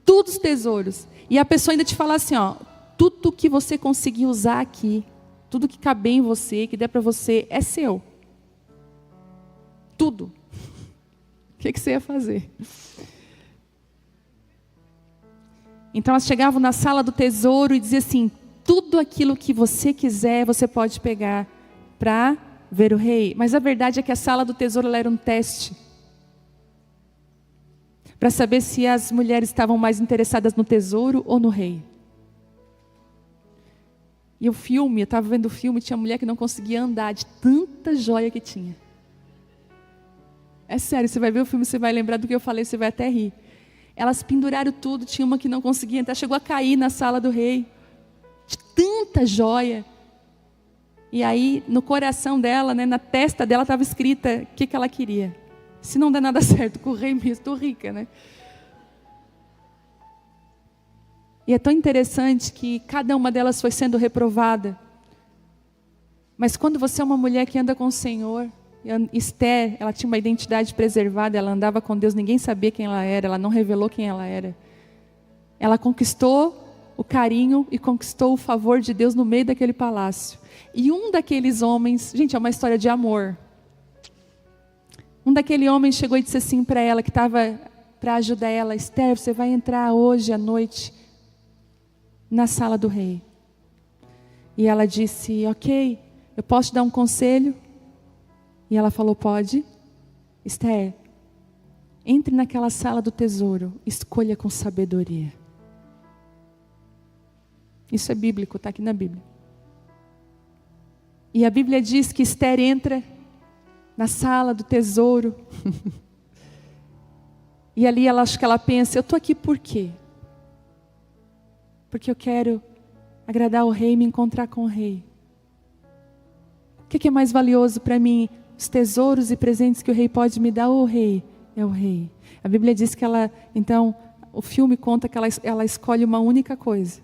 Todos os tesouros. E a pessoa ainda te fala assim, ó, tudo que você conseguir usar aqui, tudo que caber em você, que der para você, é seu. Tudo. O que você ia fazer? Então elas chegavam na sala do tesouro e diziam assim, tudo aquilo que você quiser, você pode pegar para ver o rei. Mas a verdade é que a sala do tesouro ela era um teste. Para saber se as mulheres estavam mais interessadas no tesouro ou no rei. E o filme, eu estava vendo o filme, tinha mulher que não conseguia andar de tanta joia que tinha. É sério, você vai ver o filme, você vai lembrar do que eu falei, você vai até rir. Elas penduraram tudo, tinha uma que não conseguia entrar, chegou a cair na sala do rei. De tanta joia. E aí, no coração dela, né, na testa dela, estava escrita o que ela queria. Se não der nada certo com o rei mesmo, estou rica, né? E é tão interessante que cada uma delas foi sendo reprovada. Mas quando você é uma mulher que anda com o Senhor, Esther, ela tinha uma identidade preservada, ela andava com Deus, ninguém sabia quem ela não revelou quem ela era. Ela conquistou o carinho e conquistou o favor de Deus no meio daquele palácio. E um daqueles homens, gente, é uma história de amor. Um daquele homem chegou e disse assim para ela, que estava para ajudar ela: Esther, você vai entrar hoje à noite na sala do rei. E ela disse: ok, eu posso te dar um conselho? E ela falou: pode. Esther, entre naquela sala do tesouro, escolha com sabedoria. Isso é bíblico, está aqui na Bíblia. E a Bíblia diz que Esther entra na sala do tesouro. E ali acho que ela pensa: eu estou aqui por quê? Porque eu quero agradar o rei e me encontrar com o rei. O que é mais valioso para mim? Os tesouros e presentes que o rei pode me dar, ou o rei? É o rei. A Bíblia diz que ela, então, o filme conta que ela escolhe uma única coisa.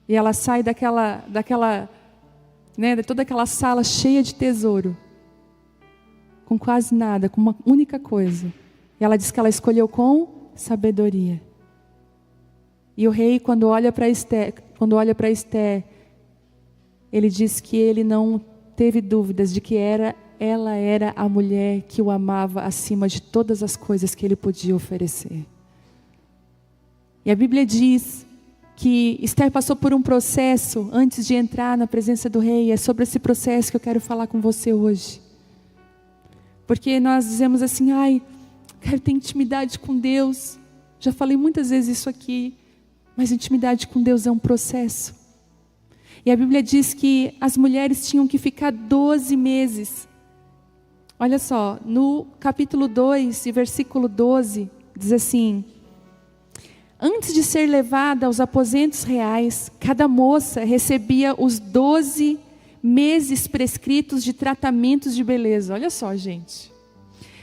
E ela sai daquela, né, de toda aquela sala cheia de tesouro, com quase nada, com uma única coisa. E ela diz que ela escolheu com sabedoria. E o rei, quando olha para Esther, ele diz que ele não teve dúvidas de que ela era a mulher que o amava acima de todas as coisas que ele podia oferecer. E a Bíblia diz que Esther passou por um processo antes de entrar na presença do rei. E é sobre esse processo que eu quero falar com você hoje. Porque nós dizemos assim: ai, quero ter intimidade com Deus. Já falei muitas vezes isso aqui. Mas intimidade com Deus é um processo. E a Bíblia diz que as mulheres tinham que ficar 12 meses. Olha só, no capítulo 2, versículo 12, diz assim: antes de ser levada aos aposentos reais, cada moça recebia os 12 meses prescritos de tratamentos de beleza. Olha só, gente.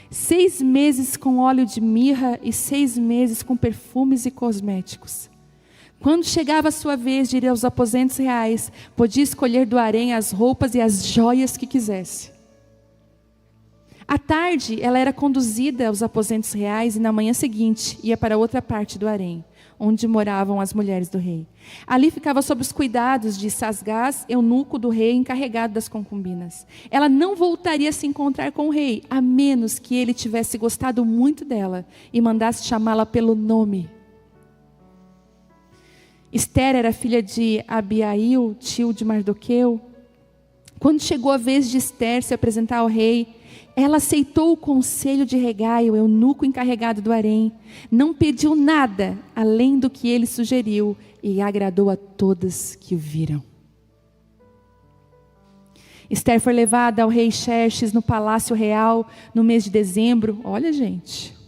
6 meses com óleo de mirra e 6 meses com perfumes e cosméticos. Quando chegava a sua vez de ir aos aposentos reais, podia escolher do harém as roupas e as joias que quisesse. À tarde, ela era conduzida aos aposentos reais e na manhã seguinte ia para outra parte do harém, onde moravam as mulheres do rei. Ali ficava sob os cuidados de Sasgás, eunuco do rei, encarregado das concubinas. Ela não voltaria a se encontrar com o rei, a menos que ele tivesse gostado muito dela e mandasse chamá-la pelo nome. Esther era filha de Abiail, tio de Mardoqueu. Quando chegou a vez de Esther se apresentar ao rei, ela aceitou o conselho de Hegai, o eunuco encarregado do harém. Não pediu nada além do que ele sugeriu e agradou a todas que o viram. Esther foi levada ao rei Xerxes no palácio real no mês de dezembro. Olha, gente.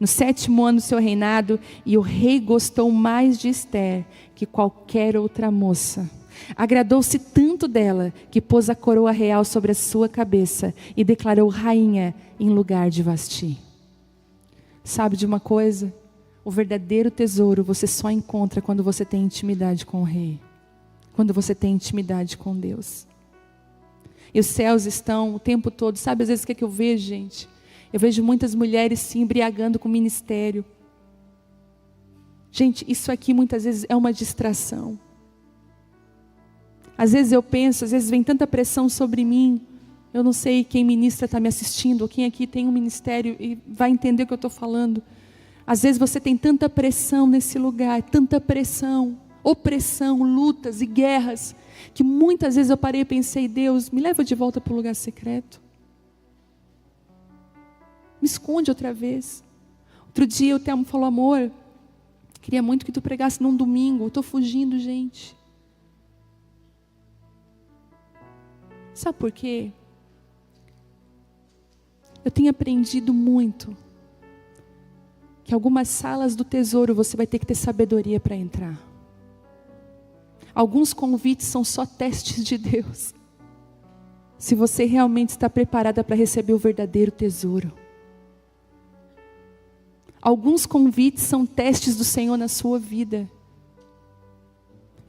No 7º ano do seu reinado, e o rei gostou mais de Esther que qualquer outra moça. Agradou-se tanto dela que pôs a coroa real sobre a sua cabeça e declarou rainha em lugar de Vasti. Sabe de uma coisa? O verdadeiro tesouro você só encontra quando você tem intimidade com o rei. Quando você tem intimidade com Deus. E os céus estão o tempo todo. Sabe às vezes o que é que eu vejo, gente? Eu vejo muitas mulheres se embriagando com o ministério. Gente, isso aqui muitas vezes é uma distração. Às vezes eu penso, às vezes vem tanta pressão sobre mim. Eu não sei quem ministra está me assistindo, ou quem aqui tem um ministério e vai entender o que eu estou falando. Às vezes você tem tanta pressão nesse lugar, tanta pressão, opressão, lutas e guerras, que muitas vezes eu parei e pensei: Deus, me leva de volta para o lugar secreto. Me esconde outra vez. Outro dia o Telmo falou: amor, queria muito que tu pregasse num domingo. Eu estou fugindo, gente. Sabe por quê? Eu tenho aprendido muito que algumas salas do tesouro você vai ter que ter sabedoria para entrar. Alguns convites são só testes de Deus. Se você realmente está preparada para receber o verdadeiro tesouro. Alguns convites são testes do Senhor na sua vida.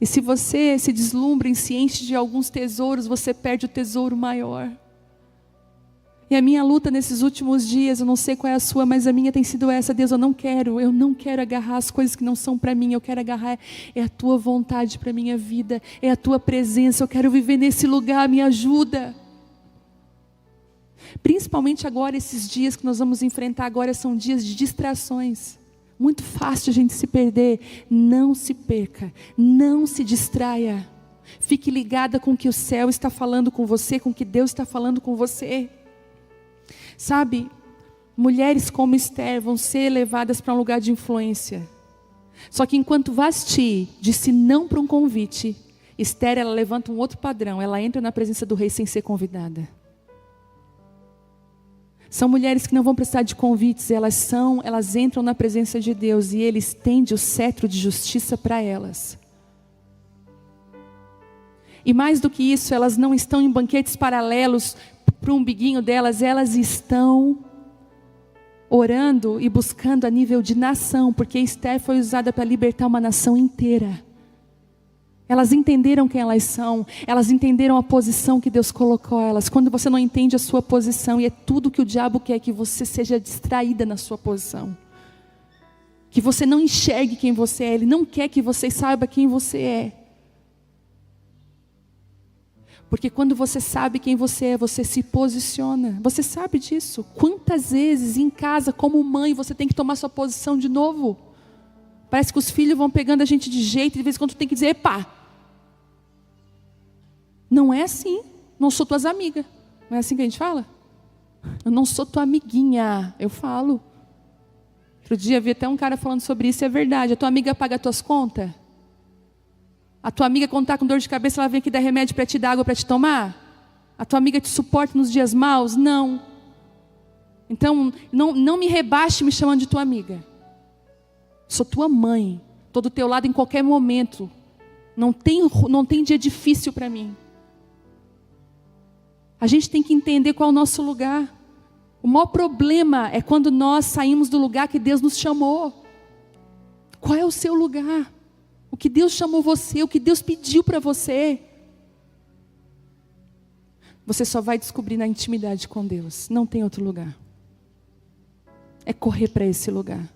E se você se deslumbra e se enche de alguns tesouros, você perde o tesouro maior. E a minha luta nesses últimos dias, eu não sei qual é a sua, mas a minha tem sido essa: Deus, eu não quero agarrar as coisas que não são para mim, eu quero agarrar a tua vontade para a minha vida, é a tua presença, eu quero viver nesse lugar, me ajuda. Principalmente agora, esses dias que nós vamos enfrentar agora são dias de distrações. Muito fácil a gente se perder. Não se perca, não se distraia. Fique ligada com o que o céu está falando com você, com o que Deus está falando com você. Sabe, mulheres como Esther vão ser levadas para um lugar de influência. Só que enquanto Vasti disse não para um convite, Esther, ela levanta um outro padrão. Ela entra na presença do rei sem ser convidada. São mulheres que não vão precisar de convites, elas entram na presença de Deus e Ele estende o cetro de justiça para elas. E mais do que isso, elas não estão em banquetes paralelos para o umbiguinho delas, elas estão orando e buscando a nível de nação, porque Esther foi usada para libertar uma nação inteira. Elas entenderam quem elas são, elas entenderam a posição que Deus colocou elas. Quando você não entende a sua posição, e é tudo que o diabo quer, que você seja distraída na sua posição, que você não enxergue quem você é. Ele não quer que você saiba quem você é, porque quando você sabe quem você é, você se posiciona. Você sabe disso? Quantas vezes em casa, como mãe, você tem que tomar sua posição de novo? Parece que os filhos vão pegando a gente de jeito, e de vez em quando tu tem que dizer: epá, não é assim, não sou tuas amigas. Não é assim que a gente fala? Eu não sou tua amiguinha, eu falo. Outro dia vi até um cara falando sobre isso, e é verdade. A tua amiga paga as tuas contas? A tua amiga, quando está com dor de cabeça, ela vem aqui dar remédio para te dar água para te tomar? A tua amiga te suporta nos dias maus? Não. Então, não me rebaixe me chamando de tua amiga. Sou tua mãe, estou do teu lado em qualquer momento. Não tem dia difícil para mim. A gente tem que entender qual é o nosso lugar. O maior problema é quando nós saímos do lugar que Deus nos chamou. Qual é o seu lugar? O que Deus chamou você, o que Deus pediu para você. Você só vai descobrir na intimidade com Deus. Não tem outro lugar. É correr para esse lugar.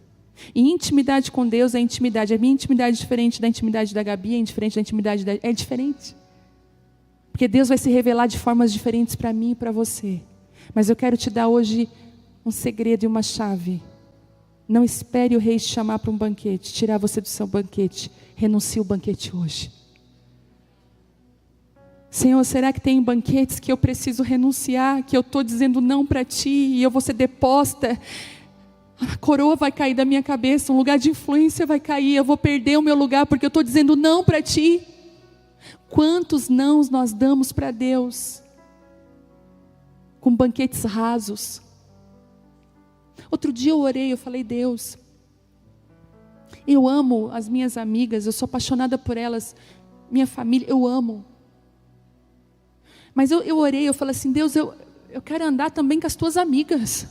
E intimidade com Deus é intimidade. A minha intimidade é diferente da intimidade da Gabi, é diferente da intimidade da... É diferente. Porque Deus vai se revelar de formas diferentes para mim e para você. Mas eu quero te dar hoje um segredo e uma chave. Não espere o rei te chamar para um banquete, tirar você do seu banquete. Renuncie o banquete hoje. Senhor, será que tem banquetes que eu preciso renunciar, que eu estou dizendo não para ti e eu vou ser deposta? A coroa vai cair da minha cabeça, um lugar de influência vai cair, eu vou perder o meu lugar porque eu estou dizendo não para ti. Quantos nãos nós damos para Deus? Com banquetes rasos. Outro dia eu orei, eu falei: Deus, eu amo as minhas amigas, eu sou apaixonada por elas, minha família, eu amo. Mas eu orei, eu falei assim: Deus, eu quero andar também com as tuas amigas.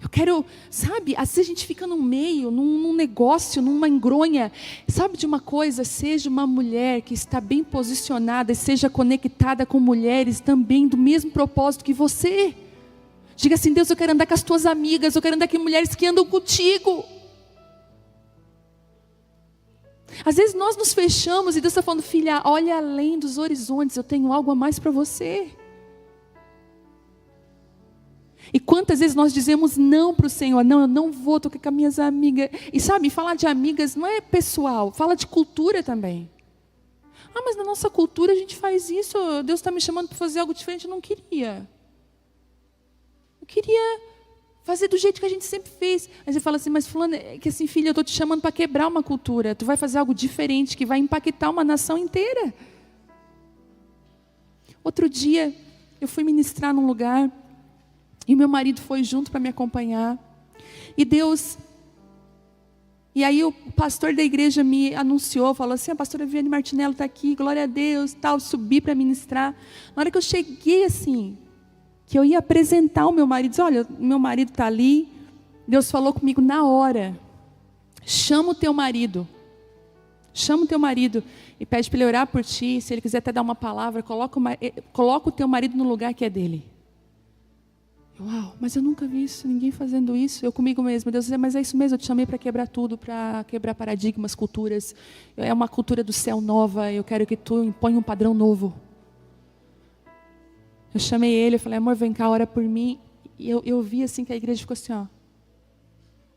Eu quero, sabe, assim a gente fica no meio, num negócio, numa engronha. Sabe de uma coisa? Seja uma mulher que está bem posicionada e seja conectada com mulheres também do mesmo propósito que você. Diga assim: Deus, eu quero andar com as tuas amigas, eu quero andar com mulheres que andam contigo. Às vezes nós nos fechamos e Deus está falando: filha, olha além dos horizontes, eu tenho algo a mais para você. E quantas vezes nós dizemos não para o Senhor: não, eu não vou, estou com as minhas amigas. E sabe, falar de amigas não é pessoal, fala de cultura também. Ah, mas na nossa cultura a gente faz isso, Deus está me chamando para fazer algo diferente, eu não queria. Eu queria fazer do jeito que a gente sempre fez. Aí você fala assim: mas fulano, é que assim, filha, eu estou te chamando para quebrar uma cultura. Tu vai fazer algo diferente, que vai impactar uma nação inteira. Outro dia, eu fui ministrar num lugar, e meu marido foi junto para me acompanhar. E aí o pastor da igreja me anunciou, falou assim, a pastora Viviane Martinello está aqui, glória a Deus, tal, subi para ministrar. Na hora que eu cheguei assim, que eu ia apresentar o meu marido, disse, olha, meu marido está ali, Deus falou comigo na hora, chama o teu marido e pede para ele orar por ti, se ele quiser até dar uma palavra, coloca o teu marido no lugar que é dele. Uau, mas eu nunca vi isso, ninguém fazendo isso. Eu comigo mesma, Deus dizia, mas é isso mesmo, eu te chamei para quebrar tudo, para quebrar paradigmas, culturas. É uma cultura do céu nova, eu quero que tu imponha um padrão novo. Eu chamei ele, eu falei, amor, vem cá, ora por mim. E eu vi assim que a igreja ficou assim, ó.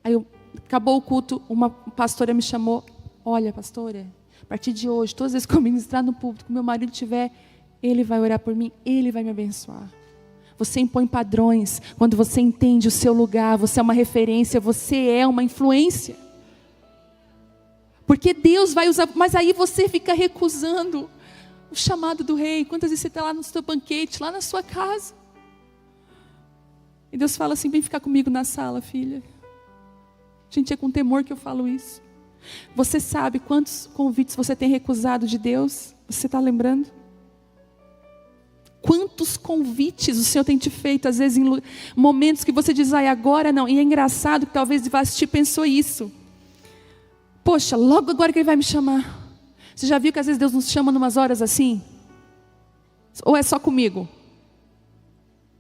Aí acabou o culto, uma pastora me chamou, olha pastora, a partir de hoje, todas as vezes que eu ministrar no público, meu marido estiver, ele vai orar por mim, ele vai me abençoar. Você impõe padrões, quando você entende o seu lugar, você é uma referência, você é uma influência. Porque Deus vai usar, mas aí você fica recusando o chamado do rei. Quantas vezes você está lá no seu banquete, lá na sua casa? E Deus fala assim, vem ficar comigo na sala, filha. Gente, é com temor que eu falo isso. Você sabe quantos convites você tem recusado de Deus? Você está lembrando? Quantos convites o Senhor tem te feito, às vezes em momentos que você diz, ai, agora não. E é engraçado que talvez Vasti pensou isso. Poxa, logo agora que Ele vai me chamar. Você já viu que às vezes Deus nos chama em umas horas assim? Ou é só comigo?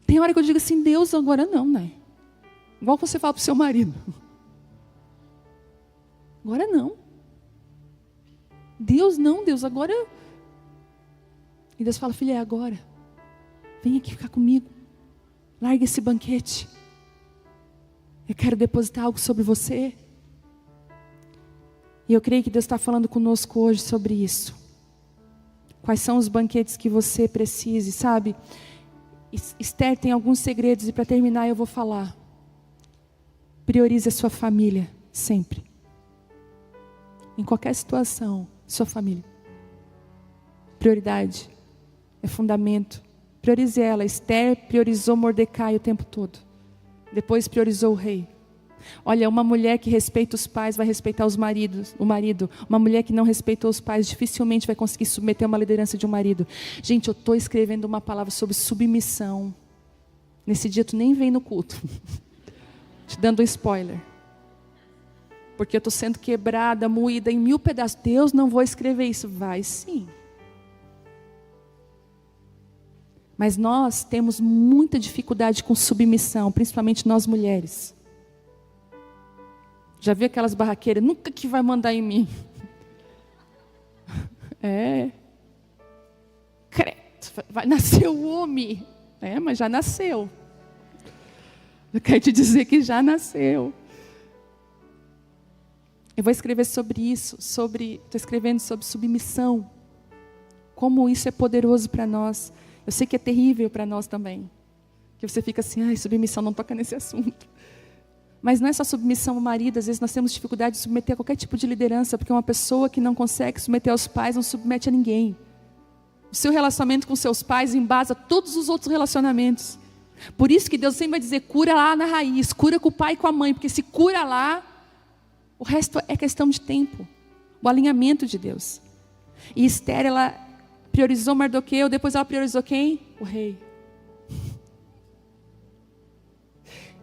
Tem hora que eu digo assim, Deus, agora não, né? Igual você fala para o seu marido. Agora não. Deus não, Deus, agora. E Deus fala, filha, é agora. Vem aqui ficar comigo. Larga esse banquete. Eu quero depositar algo sobre você. E eu creio que Deus está falando conosco hoje sobre isso. Quais são os banquetes que você precise, sabe? Esther tem alguns segredos e para terminar eu vou falar. Priorize a sua família, sempre. Em qualquer situação, sua família. Prioridade. É fundamento. Priorize ela. Esther priorizou Mordecai o tempo todo. Depois priorizou o rei. Olha, uma mulher que respeita os pais vai respeitar o marido. Uma mulher que não respeitou os pais dificilmente vai conseguir submeter uma liderança de um marido. Gente, eu estou escrevendo uma palavra sobre submissão. Nesse dia tu nem vem no culto. Te dando um spoiler. Porque eu estou sendo quebrada, moída em 1000 pedaços. Deus, não vou escrever isso. Vai sim. Mas nós temos muita dificuldade com submissão, principalmente nós mulheres. Já viu aquelas barraqueiras? Nunca que vai mandar em mim. Credo, vai nascer o homem. Mas já nasceu. Eu quero te dizer que já nasceu. Eu vou escrever sobre isso, estou escrevendo sobre submissão. Como isso é poderoso para nós. Eu sei que é terrível para nós também. Que você fica assim, ai, submissão, não toca nesse assunto. Mas não é só submissão ao marido, às vezes nós temos dificuldade de submeter a qualquer tipo de liderança, porque uma pessoa que não consegue submeter aos pais não submete a ninguém. O seu relacionamento com seus pais embasa todos os outros relacionamentos. Por isso que Deus sempre vai dizer, cura lá na raiz, cura com o pai e com a mãe, porque se cura lá, o resto é questão de tempo, o alinhamento de Deus. E Esther, ela priorizou Mardoqueu, depois ela priorizou quem? O rei.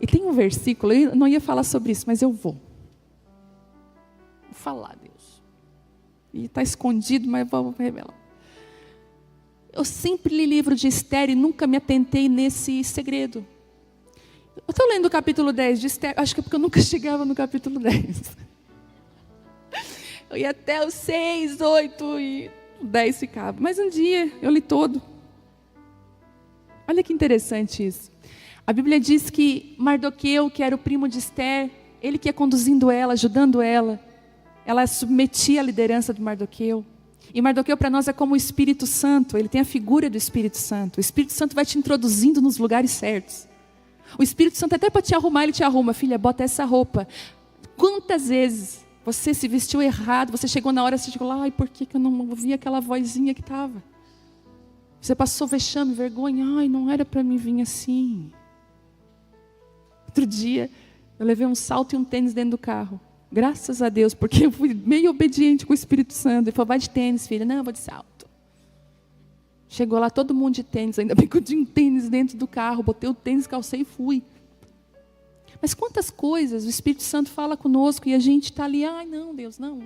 E tem um versículo, eu não ia falar sobre isso, mas eu vou falar, Deus. E está escondido, mas vou revelar. Eu sempre li livro de Esther e nunca me atentei nesse segredo. Eu estou lendo o capítulo 10 de Esther, acho que é porque eu nunca chegava no capítulo 10. Eu ia até os 6, 8 e 10 ficava. Mas um dia eu li todo. Olha que interessante isso. A Bíblia diz que Mardoqueu, que era o primo de Esther, ele que ia conduzindo ela, ajudando ela submetia a liderança de Mardoqueu. E Mardoqueu para nós é como o Espírito Santo, ele tem a figura do Espírito Santo. O Espírito Santo vai te introduzindo nos lugares certos. O Espírito Santo até para te arrumar, ele te arruma. Filha, bota essa roupa. Quantas vezes você se vestiu errado, você chegou na hora, você chegou lá, ai, por que eu não ouvi aquela vozinha que estava? Você passou vexame, vergonha. Ai, não era para mim vir assim. Outro dia, eu levei um salto e um tênis dentro do carro. Graças a Deus, porque eu fui meio obediente com o Espírito Santo. Ele falou, vai de tênis, filha. Não, eu vou de salto. Chegou lá todo mundo de tênis. Ainda bem que eu tinha um tênis dentro do carro. Botei o tênis, calcei e fui. Mas quantas coisas o Espírito Santo fala conosco e a gente está ali, ai não, Deus, não.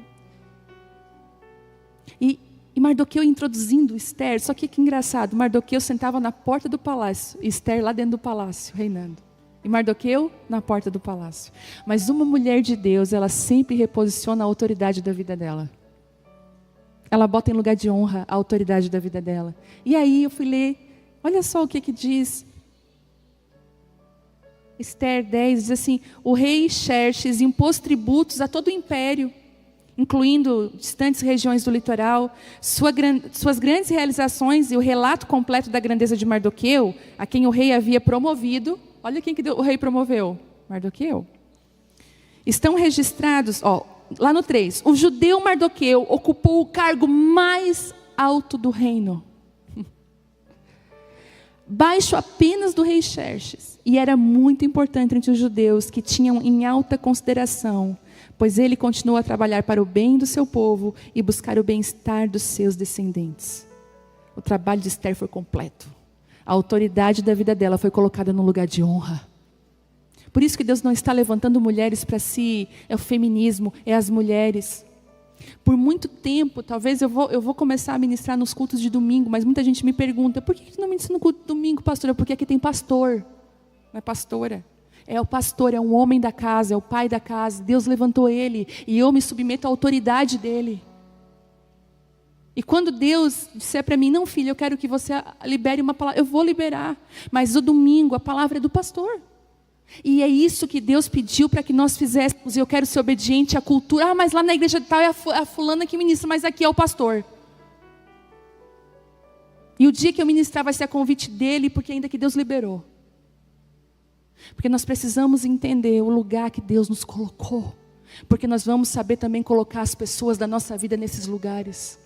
E Mardoqueu introduzindo Esther, só que engraçado, Mardoqueu sentava na porta do palácio, e Esther lá dentro do palácio, reinando. E Mardoqueu na porta do palácio. Mas uma mulher de Deus, ela sempre reposiciona a autoridade da vida dela. Ela bota em lugar de honra a autoridade da vida dela. E aí eu fui ler, olha só o que diz. Esther 10 diz assim, o rei Xerxes impôs tributos a todo o império, incluindo distantes regiões do litoral. Suas grandes realizações e o relato completo da grandeza de Mardoqueu, a quem o rei havia promovido. Olha quem que o rei promoveu, Mardoqueu. Estão registrados, lá no 3, o judeu Mardoqueu ocupou o cargo mais alto do reino, baixo apenas do rei Xerxes, e era muito importante entre os judeus que tinham em alta consideração, pois ele continuou a trabalhar para o bem do seu povo e buscar o bem-estar dos seus descendentes. O trabalho de Esther foi completo. A autoridade da vida dela foi colocada no lugar de honra. Por isso que Deus não está levantando mulheres para si, é o feminismo, é as mulheres. Por muito tempo, talvez eu vou começar a ministrar nos cultos de domingo, mas muita gente me pergunta, por que não ministra no culto de domingo, pastora? Porque aqui tem pastor, não é pastora. É o pastor, é um homem da casa, é o pai da casa. Deus levantou ele e eu me submeto à autoridade dele. E quando Deus disser para mim, não filha, eu quero que você libere uma palavra, eu vou liberar. Mas o domingo, a palavra é do pastor. E é isso que Deus pediu para que nós fizéssemos. E eu quero ser obediente à cultura. Ah, mas lá na igreja tal é a fulana que ministra, mas aqui é o pastor. E o dia que eu ministrar vai ser a convite dele, porque ainda que Deus liberou. Porque nós precisamos entender o lugar que Deus nos colocou. Porque nós vamos saber também colocar as pessoas da nossa vida nesses lugares.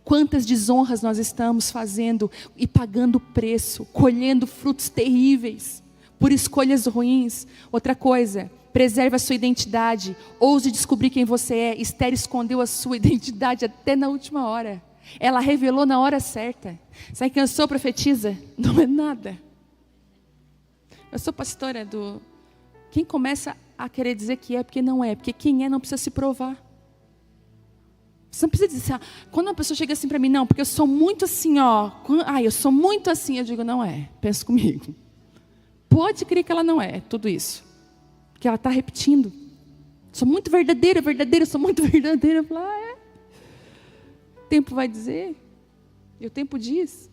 Quantas desonras nós estamos fazendo e pagando preço, colhendo frutos terríveis, por escolhas ruins. Outra coisa, preserve a sua identidade, ouse descobrir quem você é. Esther escondeu a sua identidade até na última hora. Ela revelou na hora certa. Sabe quem eu sou, profetisa? Não é nada. Eu sou pastora do... Quem começa a querer dizer que é, porque não é. Porque quem é não precisa se provar. Você não precisa dizer assim, quando uma pessoa chega assim para mim, não, porque eu sou muito assim, eu sou muito assim, eu digo, não é, pensa comigo. Pode crer que ela não é tudo isso. Porque ela está repetindo. Sou muito verdadeira, sou muito verdadeira. Eu falo, é. O tempo vai dizer. E o tempo diz.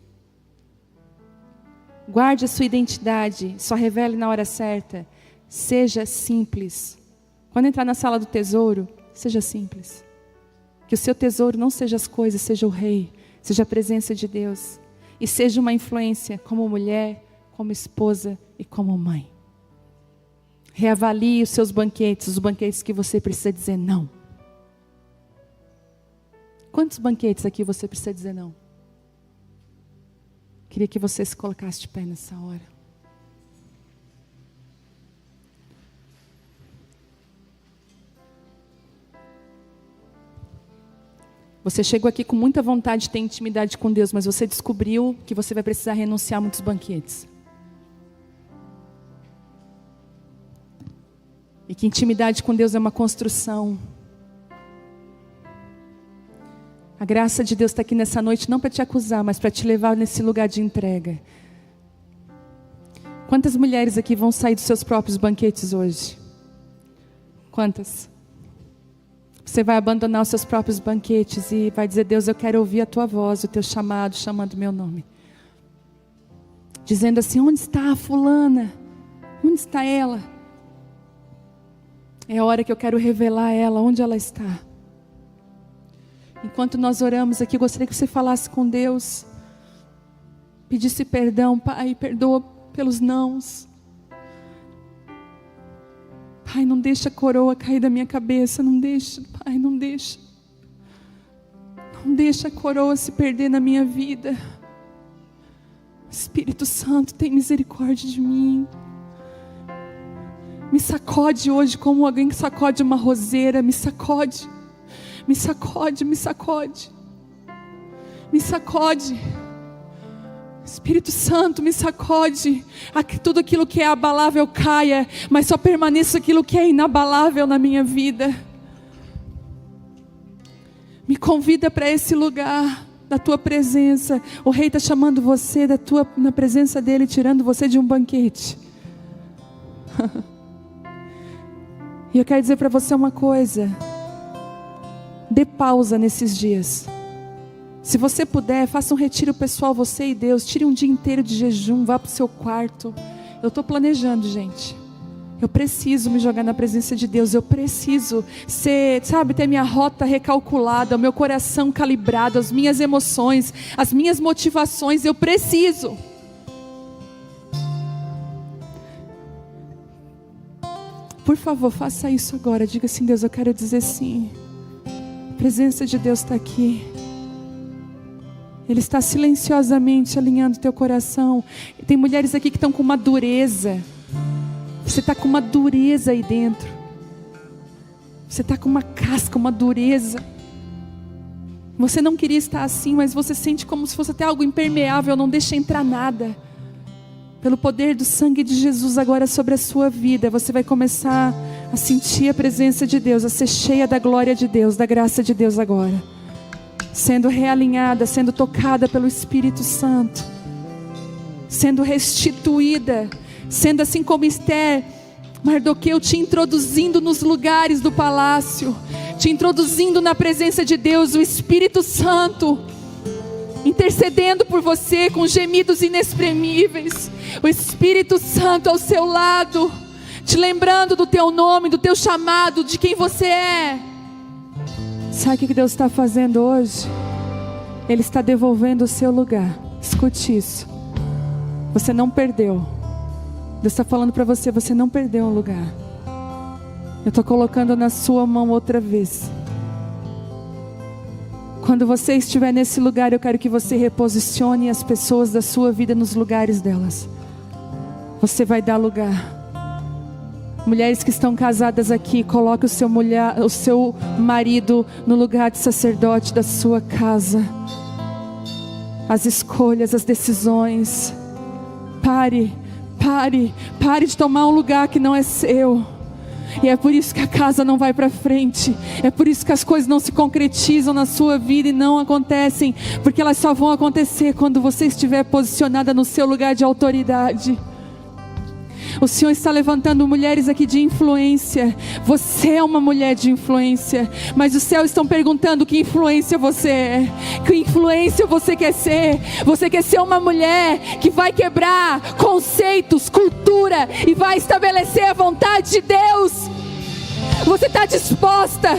Guarde a sua identidade, só revele na hora certa. Seja simples. Quando entrar na sala do tesouro, seja simples. Que o seu tesouro não seja as coisas, seja o rei, seja a presença de Deus. E seja uma influência como mulher, como esposa e como mãe. Reavalie os seus banquetes, os banquetes que você precisa dizer não. Quantos banquetes aqui você precisa dizer não? Queria que você se colocasse de pé nessa hora. Você chegou aqui com muita vontade de ter intimidade com Deus, mas você descobriu que você vai precisar renunciar a muitos banquetes. E que intimidade com Deus é uma construção. A graça de Deus está aqui nessa noite, não para te acusar, mas para te levar nesse lugar de entrega. Quantas mulheres aqui vão sair dos seus próprios banquetes hoje? Quantas? Você vai abandonar os seus próprios banquetes e vai dizer, Deus, eu quero ouvir a tua voz, o teu chamado, chamando o meu nome. Dizendo assim, onde está a fulana? Onde está ela? É a hora que eu quero revelar ela, onde ela está. Enquanto nós oramos aqui, eu gostaria que você falasse com Deus. Pedisse perdão, Pai, perdoa pelos nãos. Pai, não deixa a coroa cair da minha cabeça, não deixa, Pai, não deixa. Não deixa a coroa se perder na minha vida. Espírito Santo, tem misericórdia de mim. Me sacode hoje como alguém que sacode uma roseira. Me sacode, me sacode, me sacode. Me sacode. Espírito Santo, me sacode. Tudo aquilo que é abalável caia, mas só permaneça aquilo que é inabalável na minha vida. Me convida para esse lugar da tua presença. O Rei está chamando você na presença dele, tirando você de um banquete. E eu quero dizer para você uma coisa: dê pausa nesses dias. Se você puder, faça um retiro pessoal, você e Deus. Tire um dia inteiro de jejum, vá para o seu quarto. Eu estou planejando, gente. Eu preciso me jogar na presença de Deus. Eu preciso ter minha rota recalculada, o meu coração calibrado, as minhas emoções, as minhas motivações. Eu preciso. Por favor, faça isso agora. Diga assim: Deus, eu quero dizer sim. A presença de Deus está aqui. Ele está silenciosamente alinhando teu coração. E tem mulheres aqui que estão com uma dureza. Você está com uma dureza aí dentro. Você está com uma casca, uma dureza. Você não queria estar assim, mas você sente como se fosse até algo impermeável. Não deixa entrar nada. Pelo poder do sangue de Jesus agora sobre a sua vida, você vai começar a sentir a presença de Deus, a ser cheia da glória de Deus, da graça de Deus agora. Sendo realinhada, sendo tocada pelo Espírito Santo. Sendo restituída. Sendo assim como Esther, Mardoqueu te introduzindo nos lugares do palácio. Te introduzindo na presença de Deus, o Espírito Santo. Intercedendo por você com gemidos inexprimíveis. O Espírito Santo ao seu lado. Te lembrando do teu nome, do teu chamado, de quem você é. Sabe o que Deus está fazendo hoje? Ele está devolvendo o seu lugar. Escute isso. Você não perdeu. Deus está falando para você, você não perdeu um lugar. Eu estou colocando na sua mão outra vez. Quando você estiver nesse lugar, eu quero que você reposicione as pessoas da sua vida nos lugares delas. Você vai dar lugar. Mulheres que estão casadas aqui, coloque o seu marido no lugar de sacerdote da sua casa. As escolhas, as decisões. Pare de tomar um lugar que não é seu. E é por isso que a casa não vai para frente. É por isso que as coisas não se concretizam na sua vida e não acontecem. Porque elas só vão acontecer quando você estiver posicionada no seu lugar de autoridade. O Senhor está levantando mulheres aqui de influência. Você é uma mulher de influência. Mas os céus estão perguntando que influência você é. Que influência você quer ser. Você quer ser uma mulher que vai quebrar conceitos, cultura e vai estabelecer a vontade de Deus. Você está disposta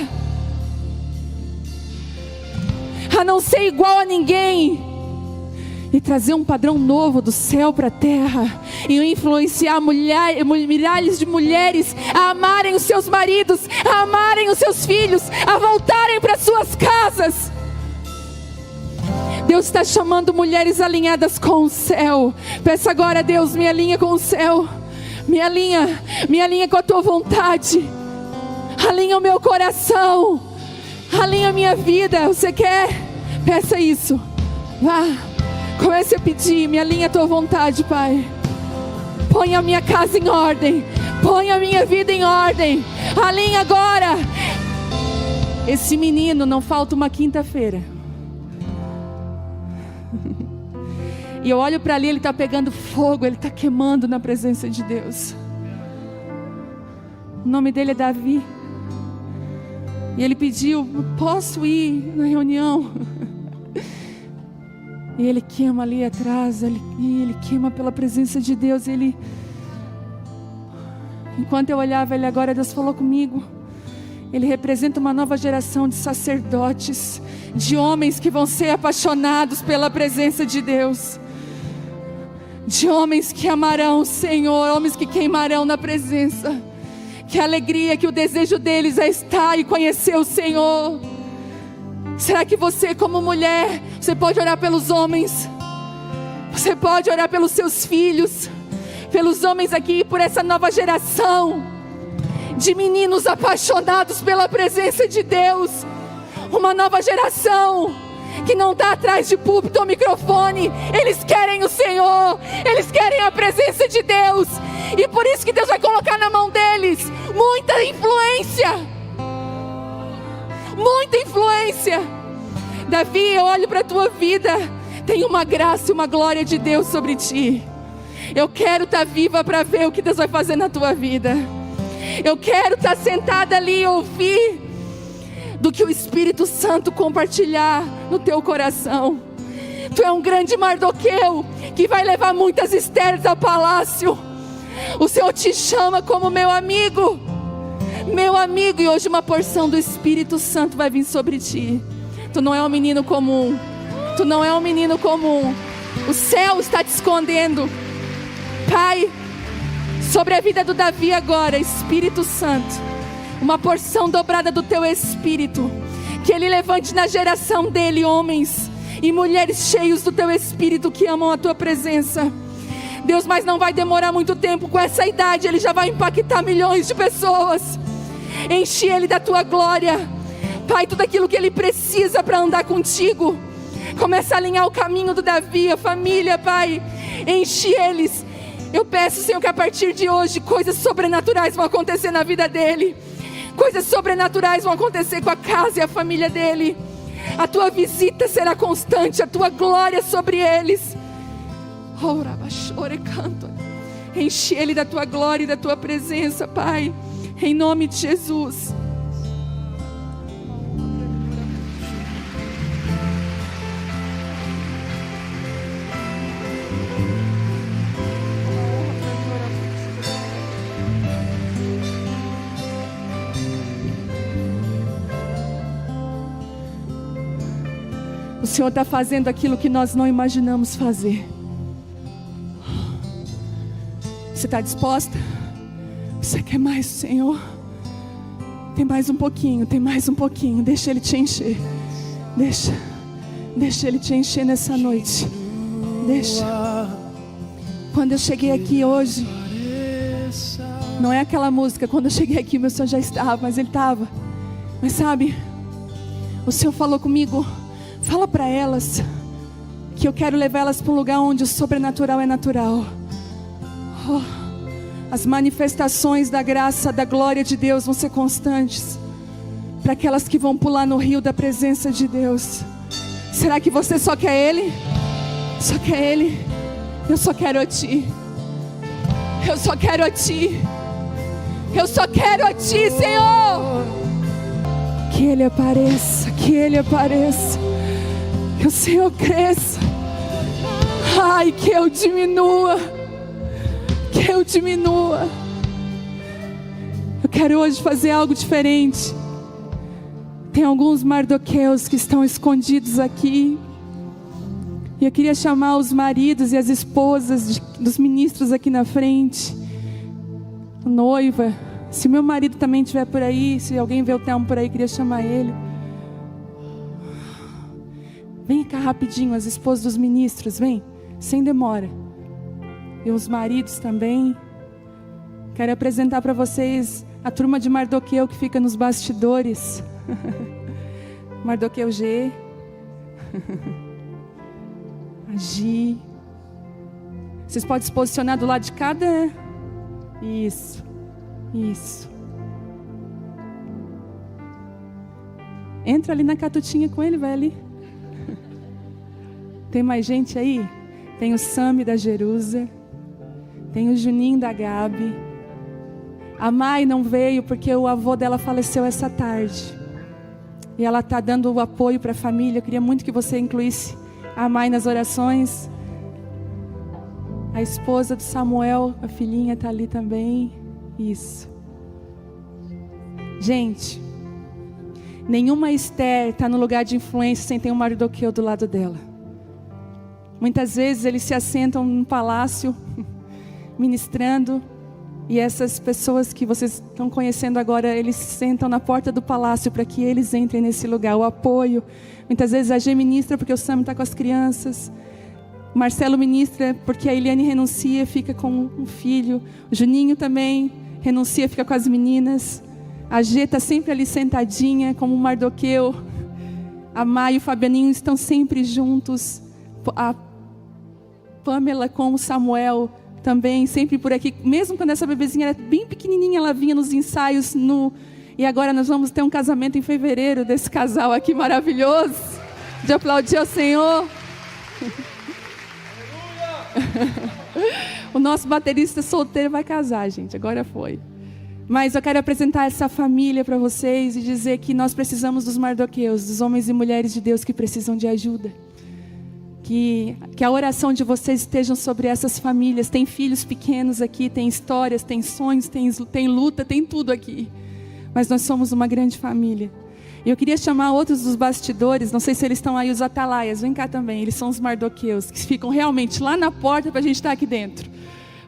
a não ser igual a ninguém e trazer um padrão novo do céu para a terra, e influenciar milhares de mulheres a amarem os seus maridos, a amarem os seus filhos, a voltarem para suas casas. Deus está chamando mulheres alinhadas com o céu. Peça agora: Deus, me alinha com o céu, me alinha com a tua vontade, alinha o meu coração, alinha a minha vida. Você quer? Peça isso. Vá. Comece a pedir: me alinha a tua vontade, Pai. Põe a minha casa em ordem. Põe a minha vida em ordem. Alinha agora. Esse menino, não falta uma quinta-feira. E eu olho para ali, ele está pegando fogo, ele está queimando na presença de Deus. O nome dele é Davi. E ele pediu: posso ir na reunião? E ele queima ali atrás, ele queima pela presença de Deus. Enquanto eu olhava ele agora, Deus falou comigo. Ele representa uma nova geração de sacerdotes, de homens que vão ser apaixonados pela presença de Deus, de homens que amarão o Senhor, homens que queimarão na presença. Que a alegria, que o desejo deles é estar e conhecer o Senhor. Será que você, como mulher, você pode orar pelos homens? Você pode orar pelos seus filhos, pelos homens aqui, por essa nova geração de meninos apaixonados pela presença de Deus. Uma nova geração que não está atrás de púlpito ou microfone. Eles querem o Senhor, eles querem a presença de Deus. E por isso que Deus vai colocar na mão deles muita influência. Muita influência. Davi, eu olho para a tua vida, tem uma graça e uma glória de Deus sobre ti. Eu quero estar viva para ver o que Deus vai fazer na tua vida. Eu quero estar sentada ali e ouvir do que o Espírito Santo compartilhar no teu coração. Tu é um grande Mardoqueu que vai levar muitas Estéres ao palácio. O Senhor te chama como meu amigo, e hoje uma porção do Espírito Santo vai vir sobre ti. Tu não é um menino comum. Tu não é um menino comum. O céu está te escondendo. Pai, sobre a vida do Davi agora, Espírito Santo, uma porção dobrada do teu Espírito, que ele levante na geração dele homens e mulheres cheios do teu Espírito, que amam a tua presença. Deus, mas não vai demorar muito tempo. Com essa idade ele já vai impactar milhões de pessoas. Enche ele da tua glória, Pai, tudo aquilo que ele precisa para andar contigo. Começa a alinhar o caminho do Davi, a família, Pai. Enche eles. Eu peço, Senhor, que a partir de hoje coisas sobrenaturais vão acontecer na vida dele. Coisas sobrenaturais vão acontecer com a casa e a família dele. A tua visita será constante, a tua glória sobre eles. Enche ele da tua glória e da tua presença, Pai, em nome de Jesus. O Senhor está fazendo aquilo que nós não imaginamos fazer. Você está disposta? Você quer mais, Senhor? Tem mais um pouquinho, tem mais um pouquinho. Deixa Ele te encher. Deixa Ele te encher nessa noite. Deixa. Quando eu cheguei aqui hoje, não é aquela música, quando eu cheguei aqui meu Senhor já estava, mas Ele estava. Mas sabe, o Senhor falou comigo, fala para elas que eu quero levar elas para um lugar onde o sobrenatural é natural. As manifestações da graça, da glória de Deus vão ser constantes para aquelas que vão pular no rio da presença de Deus. Será que você só quer Ele? Só quer Ele? Eu só quero a Ti. Eu só quero a Ti. Eu só quero a Ti, Senhor. Que Ele apareça, que Ele apareça, que o Senhor cresça. Ai, que eu diminua. Que eu diminua. Eu quero hoje fazer algo diferente. Tem alguns Mardoqueus que estão escondidos aqui. E eu queria chamar os maridos e as esposas dos ministros aqui na frente. A noiva. Se meu marido também estiver por aí, se alguém vê o Telmo por aí, queria chamar ele. Vem cá rapidinho, as esposas dos ministros, vem, sem demora. E os maridos também. Quero apresentar para vocês a turma de Mardoqueu que fica nos bastidores. Mardoqueu G. A Gi. Vocês podem se posicionar do lado de cada. Isso. Entra ali na catutinha com ele, vai ali. Tem mais gente aí? Tem o Sami da Jerusa. Tem o Juninho da Gabi. A Mai não veio porque o avô dela faleceu essa tarde. E ela está dando o apoio para a família. Eu queria muito que você incluísse a Mai nas orações. A esposa do Samuel, a filhinha está ali também. Isso. Gente, nenhuma Esther está no lugar de influência sem ter um Mardoqueu do lado dela. Muitas vezes eles se assentam num palácio ministrando, e essas pessoas que vocês estão conhecendo agora, eles sentam na porta do palácio para que eles entrem nesse lugar, o apoio. Muitas vezes a G ministra porque o Sam está com as crianças. O Marcelo ministra porque a Eliane renuncia, fica com um filho. O Juninho também renuncia, fica com as meninas. A Gê está sempre ali sentadinha, como o Mardoqueu. A Mai e o Fabianinho estão sempre juntos. A Pamela com o Samuel também, sempre por aqui. Mesmo quando essa bebezinha era bem pequenininha, ela vinha nos ensaios. E agora nós vamos ter um casamento em fevereiro desse casal aqui maravilhoso. De aplaudir ao Senhor. O nosso baterista solteiro vai casar, gente. Agora foi. Mas eu quero apresentar essa família para vocês e dizer que nós precisamos dos mardoqueus, dos homens e mulheres de Deus que precisam de ajuda. Que a oração de vocês esteja sobre essas famílias. Tem filhos pequenos aqui, tem histórias, tem sonhos, tem luta, tem tudo aqui. Mas nós somos uma grande família. E eu queria chamar outros dos bastidores, não sei se eles estão aí, os atalaias, vem cá também. Eles são os mardoqueus, que ficam realmente lá na porta para a gente estar aqui dentro.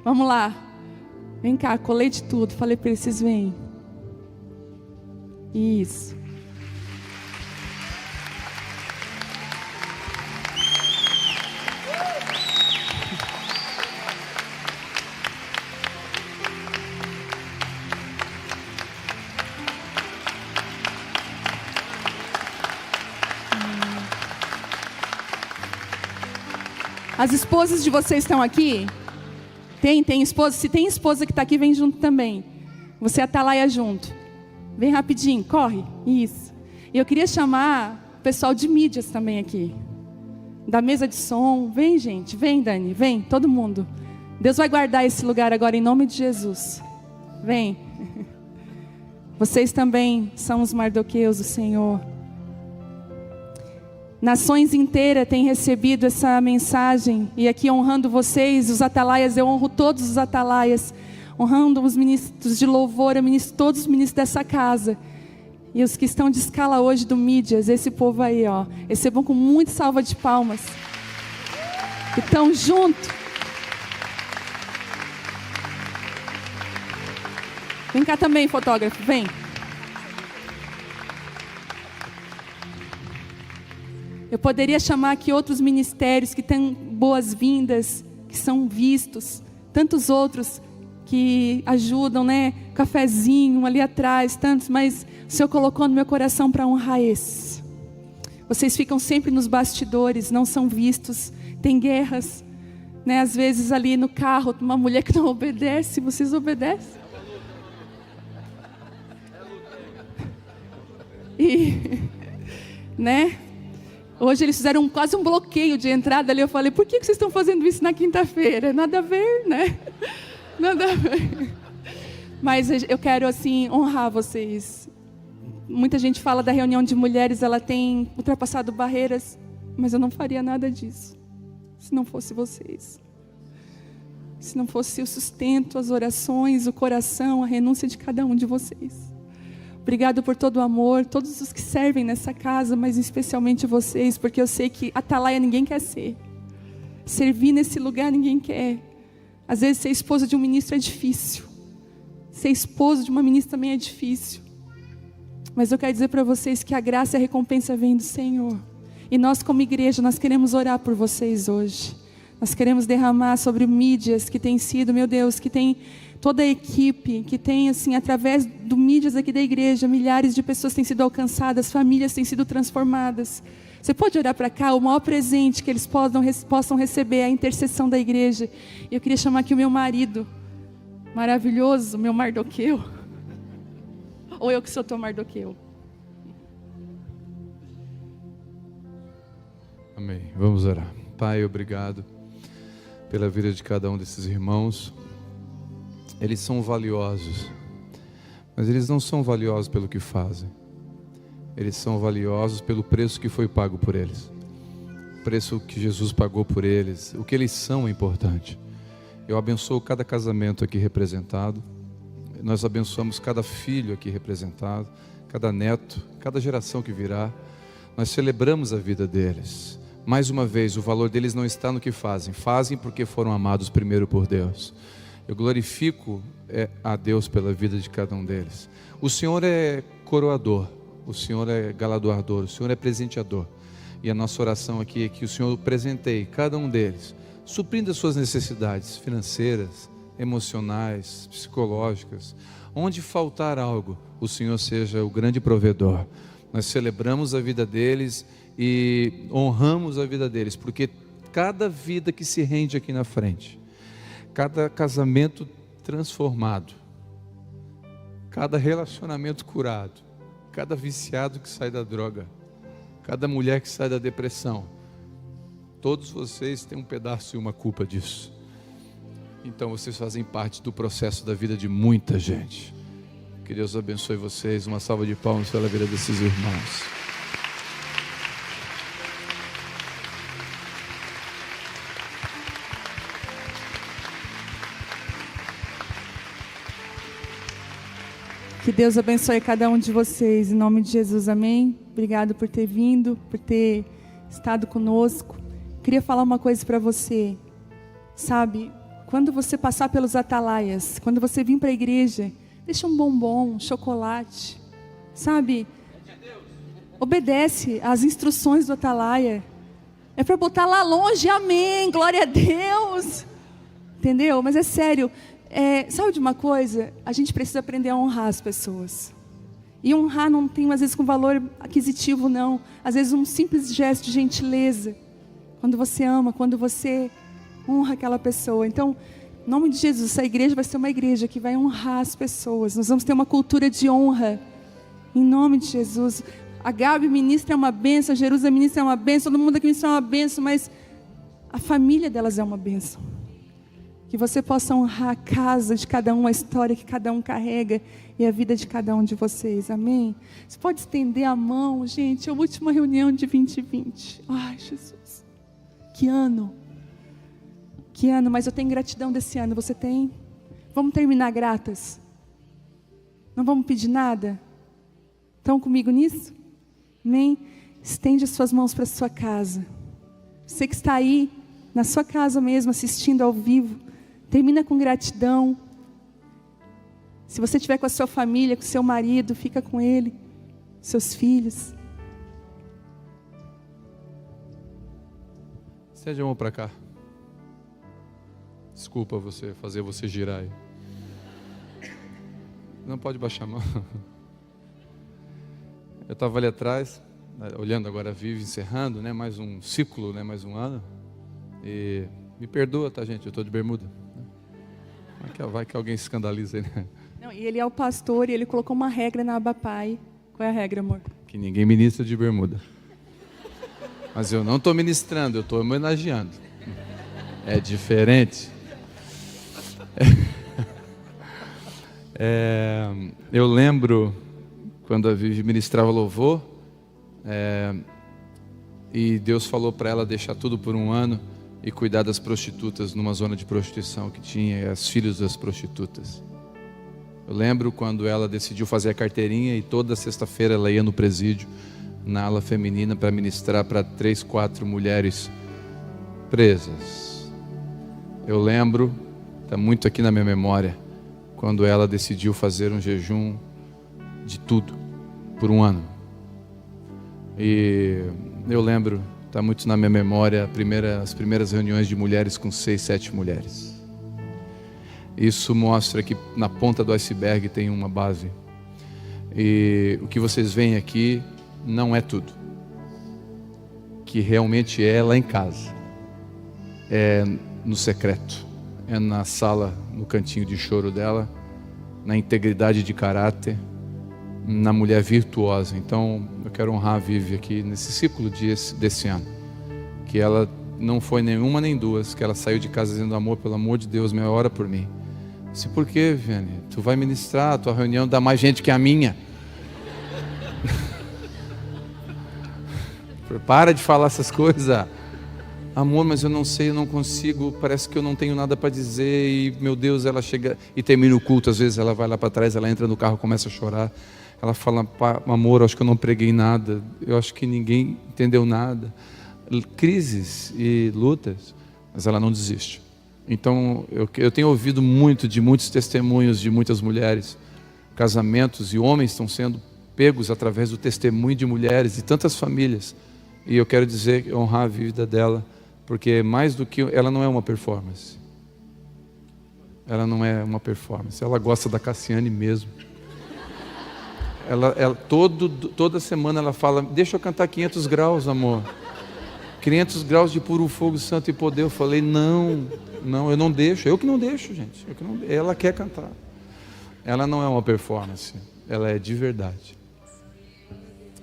Vamos lá. Vem cá, colei de tudo. Falei para eles, vocês vêm. Isso. As esposas de vocês estão aqui? Tem esposa? Se tem esposa que está aqui, vem junto também. Você atalaia junto. Vem rapidinho, corre. Isso. E eu queria chamar o pessoal de mídias também aqui. Da mesa de som. Vem, gente. Vem, Dani. Vem, todo mundo. Deus vai guardar esse lugar agora em nome de Jesus. Vem. Vocês também são os mardoqueus do Senhor. Nações inteiras têm recebido essa mensagem. E aqui honrando vocês, os atalaias, eu honro todos os atalaias. Honrando os ministros de louvor, eu ministro todos os ministros dessa casa. E os que estão de escala hoje do Mídias, esse povo aí, ó. Recebam com muita salva de palmas. Que estão junto. Vem cá também, fotógrafo, vem. Eu poderia chamar aqui outros ministérios que têm boas-vindas, que são vistos. Tantos outros que ajudam, né? Cafezinho ali atrás, tantos. Mas o Senhor colocou no meu coração para honrar esses. Vocês ficam sempre nos bastidores, não são vistos. Tem guerras, né? Às vezes ali no carro, uma mulher que não obedece. Vocês obedecem? E, né? Hoje eles fizeram quase um bloqueio de entrada ali. Eu falei, por que vocês estão fazendo isso na quinta-feira? Nada a ver, né? Nada a ver. Mas eu quero, assim, honrar vocês. Muita gente fala da reunião de mulheres, ela tem ultrapassado barreiras. Mas eu não faria nada disso, se não fosse vocês. Se não fosse o sustento, as orações, o coração, a renúncia de cada um de vocês. Obrigado por todo o amor, todos os que servem nessa casa, mas especialmente vocês, porque eu sei que atalaia ninguém quer ser. Servir nesse lugar ninguém quer. Às vezes ser esposa de um ministro é difícil. Ser esposo de uma ministra também é difícil. Mas eu quero dizer para vocês que a graça e a recompensa vem do Senhor. E nós como igreja, nós queremos orar por vocês hoje. Nós queremos derramar sobre mídias que tem sido, meu Deus, que tem toda a equipe, que tem assim, através do mídias aqui da igreja, milhares de pessoas têm sido alcançadas, famílias têm sido transformadas. Você pode olhar para cá, o maior presente que eles possam receber é a intercessão da igreja. E eu queria chamar aqui o meu marido, maravilhoso, meu Mardoqueu. Ou eu que sou teu Mardoqueu. Amém. Vamos orar. Pai, obrigado pela vida de cada um desses irmãos. Eles são valiosos, mas eles não são valiosos pelo que fazem. Eles são valiosos pelo preço que foi pago por eles. O preço que Jesus pagou por eles. O que eles são é importante. Eu abençoo cada casamento aqui representado. Nós abençoamos cada filho aqui representado, cada neto, cada geração que virá. Nós celebramos a vida deles. Mais uma vez, o valor deles não está no que fazem. Fazem porque foram amados primeiro por Deus. Eu glorifico a Deus pela vida de cada um deles. O Senhor é coroador, o Senhor é galardoador, o Senhor é presenteador. E a nossa oração aqui é que o Senhor presenteie cada um deles, suprindo as suas necessidades financeiras, emocionais, psicológicas. Onde faltar algo, o Senhor seja o grande provedor. Nós celebramos a vida deles e honramos a vida deles, porque cada vida que se rende aqui na frente, cada casamento transformado, cada relacionamento curado, cada viciado que sai da droga, cada mulher que sai da depressão, todos vocês têm um pedaço e uma culpa disso. Então vocês fazem parte do processo da vida de muita gente. Que Deus abençoe vocês. Uma salva de palmas pela vida desses irmãos. Que Deus abençoe cada um de vocês, em nome de Jesus, amém? Obrigado por ter vindo, por ter estado conosco. Queria falar uma coisa para você, sabe? Quando você passar pelos atalaias, quando você vir para a igreja, deixa um bombom, um chocolate, sabe? Obedece às instruções do atalaia. É para botar lá longe, amém, glória a Deus. Entendeu? Mas é sério, sabe de uma coisa? A gente precisa aprender a honrar as pessoas. E honrar não tem, às vezes, com valor aquisitivo, não. Às vezes, um simples gesto de gentileza. Quando você ama, quando você honra aquela pessoa. Então, em nome de Jesus, essa igreja vai ser uma igreja que vai honrar as pessoas. Nós vamos ter uma cultura de honra. Em nome de Jesus. A Gabi ministra uma bênção, a Jerusa ministra uma bênção, todo mundo aqui ministra uma bênção, mas a família delas é uma bênção. Que você possa honrar a casa de cada um, a história que cada um carrega e a vida de cada um de vocês, amém? Você pode estender a mão, gente, é a última reunião de 2020. Ai, Jesus, que ano, mas eu tenho gratidão desse ano, você tem? Vamos terminar gratas? Não vamos pedir nada? Estão comigo nisso? Amém? Estende as suas mãos para a sua casa. Você que está aí, na sua casa mesmo, assistindo ao vivo, termina com gratidão. Se você estiver com a sua família, com o seu marido, fica com ele, seus filhos. Estende a mão para cá. Desculpa fazer você girar aí. Não pode baixar a mão. Eu estava ali atrás, olhando agora a Vivi, encerrando, né, mais um ciclo, né, mais um ano. E me perdoa, tá, gente? Eu estou de bermuda. Vai que alguém se escandaliza aí, né? Não, e ele é o pastor e ele colocou uma regra na Abapai. Qual é a regra, amor? Que ninguém ministra de bermuda. Mas eu não estou ministrando, eu estou homenageando. É diferente. Eu lembro quando a Vivi ministrava louvor, e Deus falou para ela deixar tudo por um ano e cuidar das prostitutas numa zona de prostituição que tinha, as filhas das prostitutas. Eu lembro quando ela decidiu fazer a carteirinha e toda sexta-feira ela ia no presídio, na ala feminina, para ministrar para 3, 4 mulheres presas. Eu lembro, está muito aqui na minha memória, quando ela decidiu fazer um jejum de tudo, por um ano. E eu lembro, está muito na minha memória, as primeiras reuniões de mulheres com 6, 7 mulheres. Isso mostra que na ponta do iceberg tem uma base. E o que vocês veem aqui não é tudo. Que realmente é lá em casa. É no secreto. É na sala, no cantinho de choro dela. Na integridade de caráter. Na mulher virtuosa. Então eu quero honrar a Vivi aqui nesse ciclo desse ano. Que ela não foi nenhuma nem duas. Que ela saiu de casa dizendo: amor, pelo amor de Deus, me ora por mim. Disse: por quê, Vianney? Tu vai ministrar, a tua reunião dá mais gente que a minha. Para de falar essas coisas. Amor, mas eu não sei, eu não consigo, parece que eu não tenho nada para dizer. E meu Deus, ela chega e termina o culto. Às vezes ela vai lá para trás, ela entra no carro, começa a chorar. Ela fala: amor, eu acho que eu não preguei nada, eu acho que ninguém entendeu nada. Crises e lutas, mas ela não desiste. Então eu tenho ouvido de muitos testemunhos de muitas mulheres, casamentos e homens estão sendo pegos através do testemunho de mulheres e tantas famílias. E eu quero dizer, honrar a vida dela, porque mais do que... Ela não é uma performance. Ela não é uma performance. Ela gosta da Cassiane mesmo. Toda semana ela fala, deixa eu cantar 500 graus, amor. 500 graus de puro fogo, santo e poder. Eu falei, não, eu não deixo. Eu que não deixo, gente. Ela quer cantar. Ela não é uma performance. Ela é de verdade.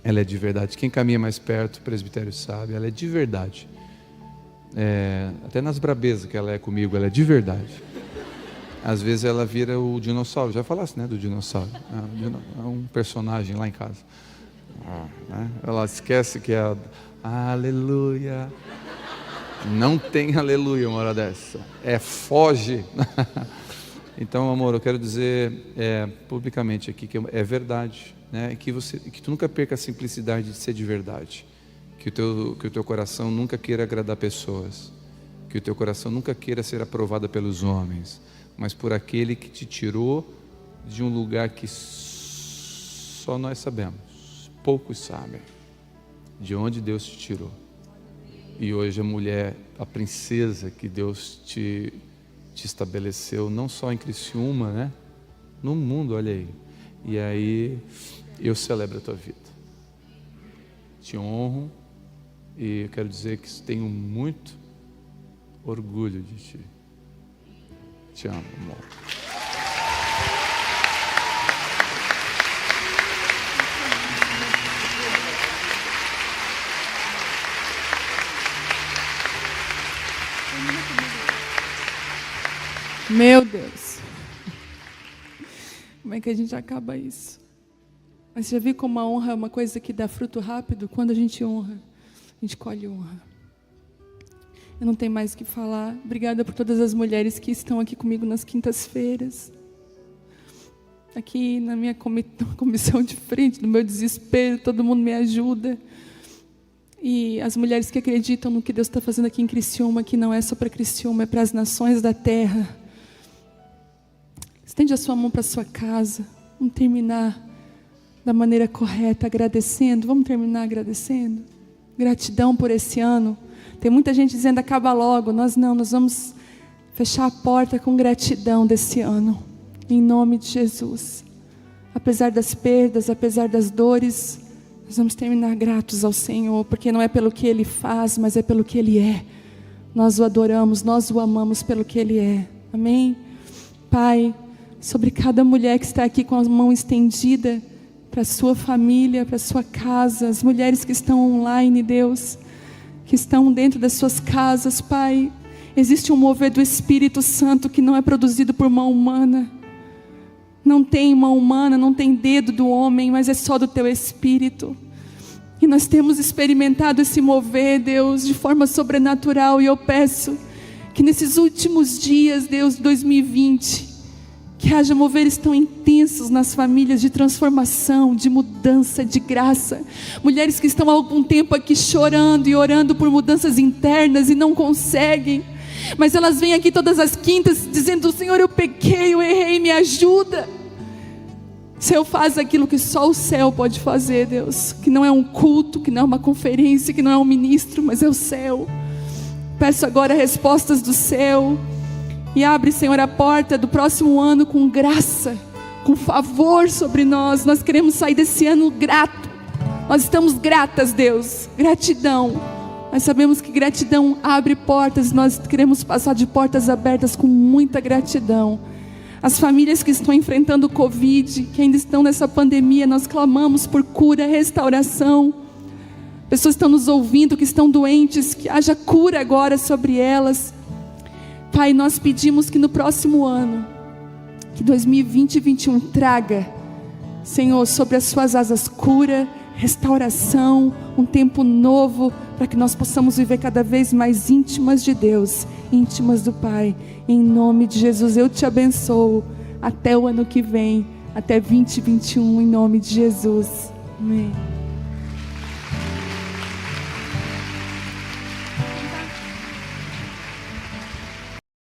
Ela é de verdade. Quem caminha mais perto, o presbitério sabe, ela é de verdade. Até nas brabezas que ela é comigo, ela é de verdade. Às vezes ela vira o dinossauro. Já falasse, né, do dinossauro. É um personagem lá em casa. Né? Ela esquece que é aleluia. Não tem aleluia uma hora dessa. Foge. Então, amor, eu quero dizer publicamente aqui que é verdade, né? Que tu nunca perca a simplicidade de ser de verdade. Que o teu coração nunca queira agradar pessoas. Que o teu coração nunca queira ser aprovado pelos homens, mas por aquele que te tirou de um lugar que só nós sabemos, poucos sabem, de onde Deus te tirou. E hoje a mulher, a princesa que Deus te estabeleceu, não só em Criciúma, né? No mundo, olha aí. E aí, eu celebro a tua vida. Te honro e eu quero dizer que tenho muito orgulho de ti. Te amo, amor. Meu Deus. Como é que a gente acaba isso? Mas você já viu como a honra é uma coisa que dá fruto rápido? Quando a gente honra, a gente colhe honra. Eu não tenho mais o que falar. Obrigada por todas as mulheres que estão aqui comigo nas quintas-feiras. Aqui na minha comissão de frente, no meu desespero, todo mundo me ajuda. E as mulheres que acreditam no que Deus está fazendo aqui em Criciúma, que não é só para Criciúma, é para as nações da terra. Estende a sua mão para a sua casa. Vamos terminar da maneira correta, agradecendo. Vamos terminar agradecendo. Gratidão por esse ano. Tem muita gente dizendo, acaba logo. Nós vamos fechar a porta com gratidão desse ano. Em nome de Jesus. Apesar das perdas, apesar das dores, nós vamos terminar gratos ao Senhor, porque não é pelo que Ele faz, mas é pelo que Ele é. Nós o adoramos, nós o amamos pelo que Ele é. Amém? Pai, sobre cada mulher que está aqui com a mão estendida para a sua família, para a sua casa, as mulheres que estão online, Deus, que estão dentro das suas casas, Pai, existe um mover do Espírito Santo que não é produzido por mão humana. Não tem mão humana, não tem dedo do homem, mas é só do Teu Espírito. E nós temos experimentado esse mover, Deus, de forma sobrenatural. E eu peço que nesses últimos dias, Deus, de 2020, que haja moveres tão intensos nas famílias de transformação, de mudança, de graça. Mulheres que estão há algum tempo aqui chorando e orando por mudanças internas e não conseguem. Mas elas vêm aqui todas as quintas dizendo, Senhor, eu pequei, eu errei, me ajuda. Senhor, faz aquilo que só o céu pode fazer, Deus. Que não é um culto, que não é uma conferência, que não é um ministro, mas é o céu. Peço agora respostas do céu. E abre, Senhor, a porta do próximo ano com graça, com favor sobre nós. Nós queremos sair desse ano grato. Nós estamos gratas, Deus. Gratidão. Nós sabemos que gratidão abre portas. Nós queremos passar de portas abertas com muita gratidão. As famílias que estão enfrentando o Covid, que ainda estão nessa pandemia, nós clamamos por cura, restauração. Pessoas estão nos ouvindo que estão doentes, que haja cura agora sobre elas. Pai, nós pedimos que no próximo ano, que 2020 e 2021 traga, Senhor, sobre as suas asas cura, restauração, um tempo novo, para que nós possamos viver cada vez mais íntimas de Deus, íntimas do Pai. Em nome de Jesus, eu te abençoo até o ano que vem, até 2021, em nome de Jesus. Amém.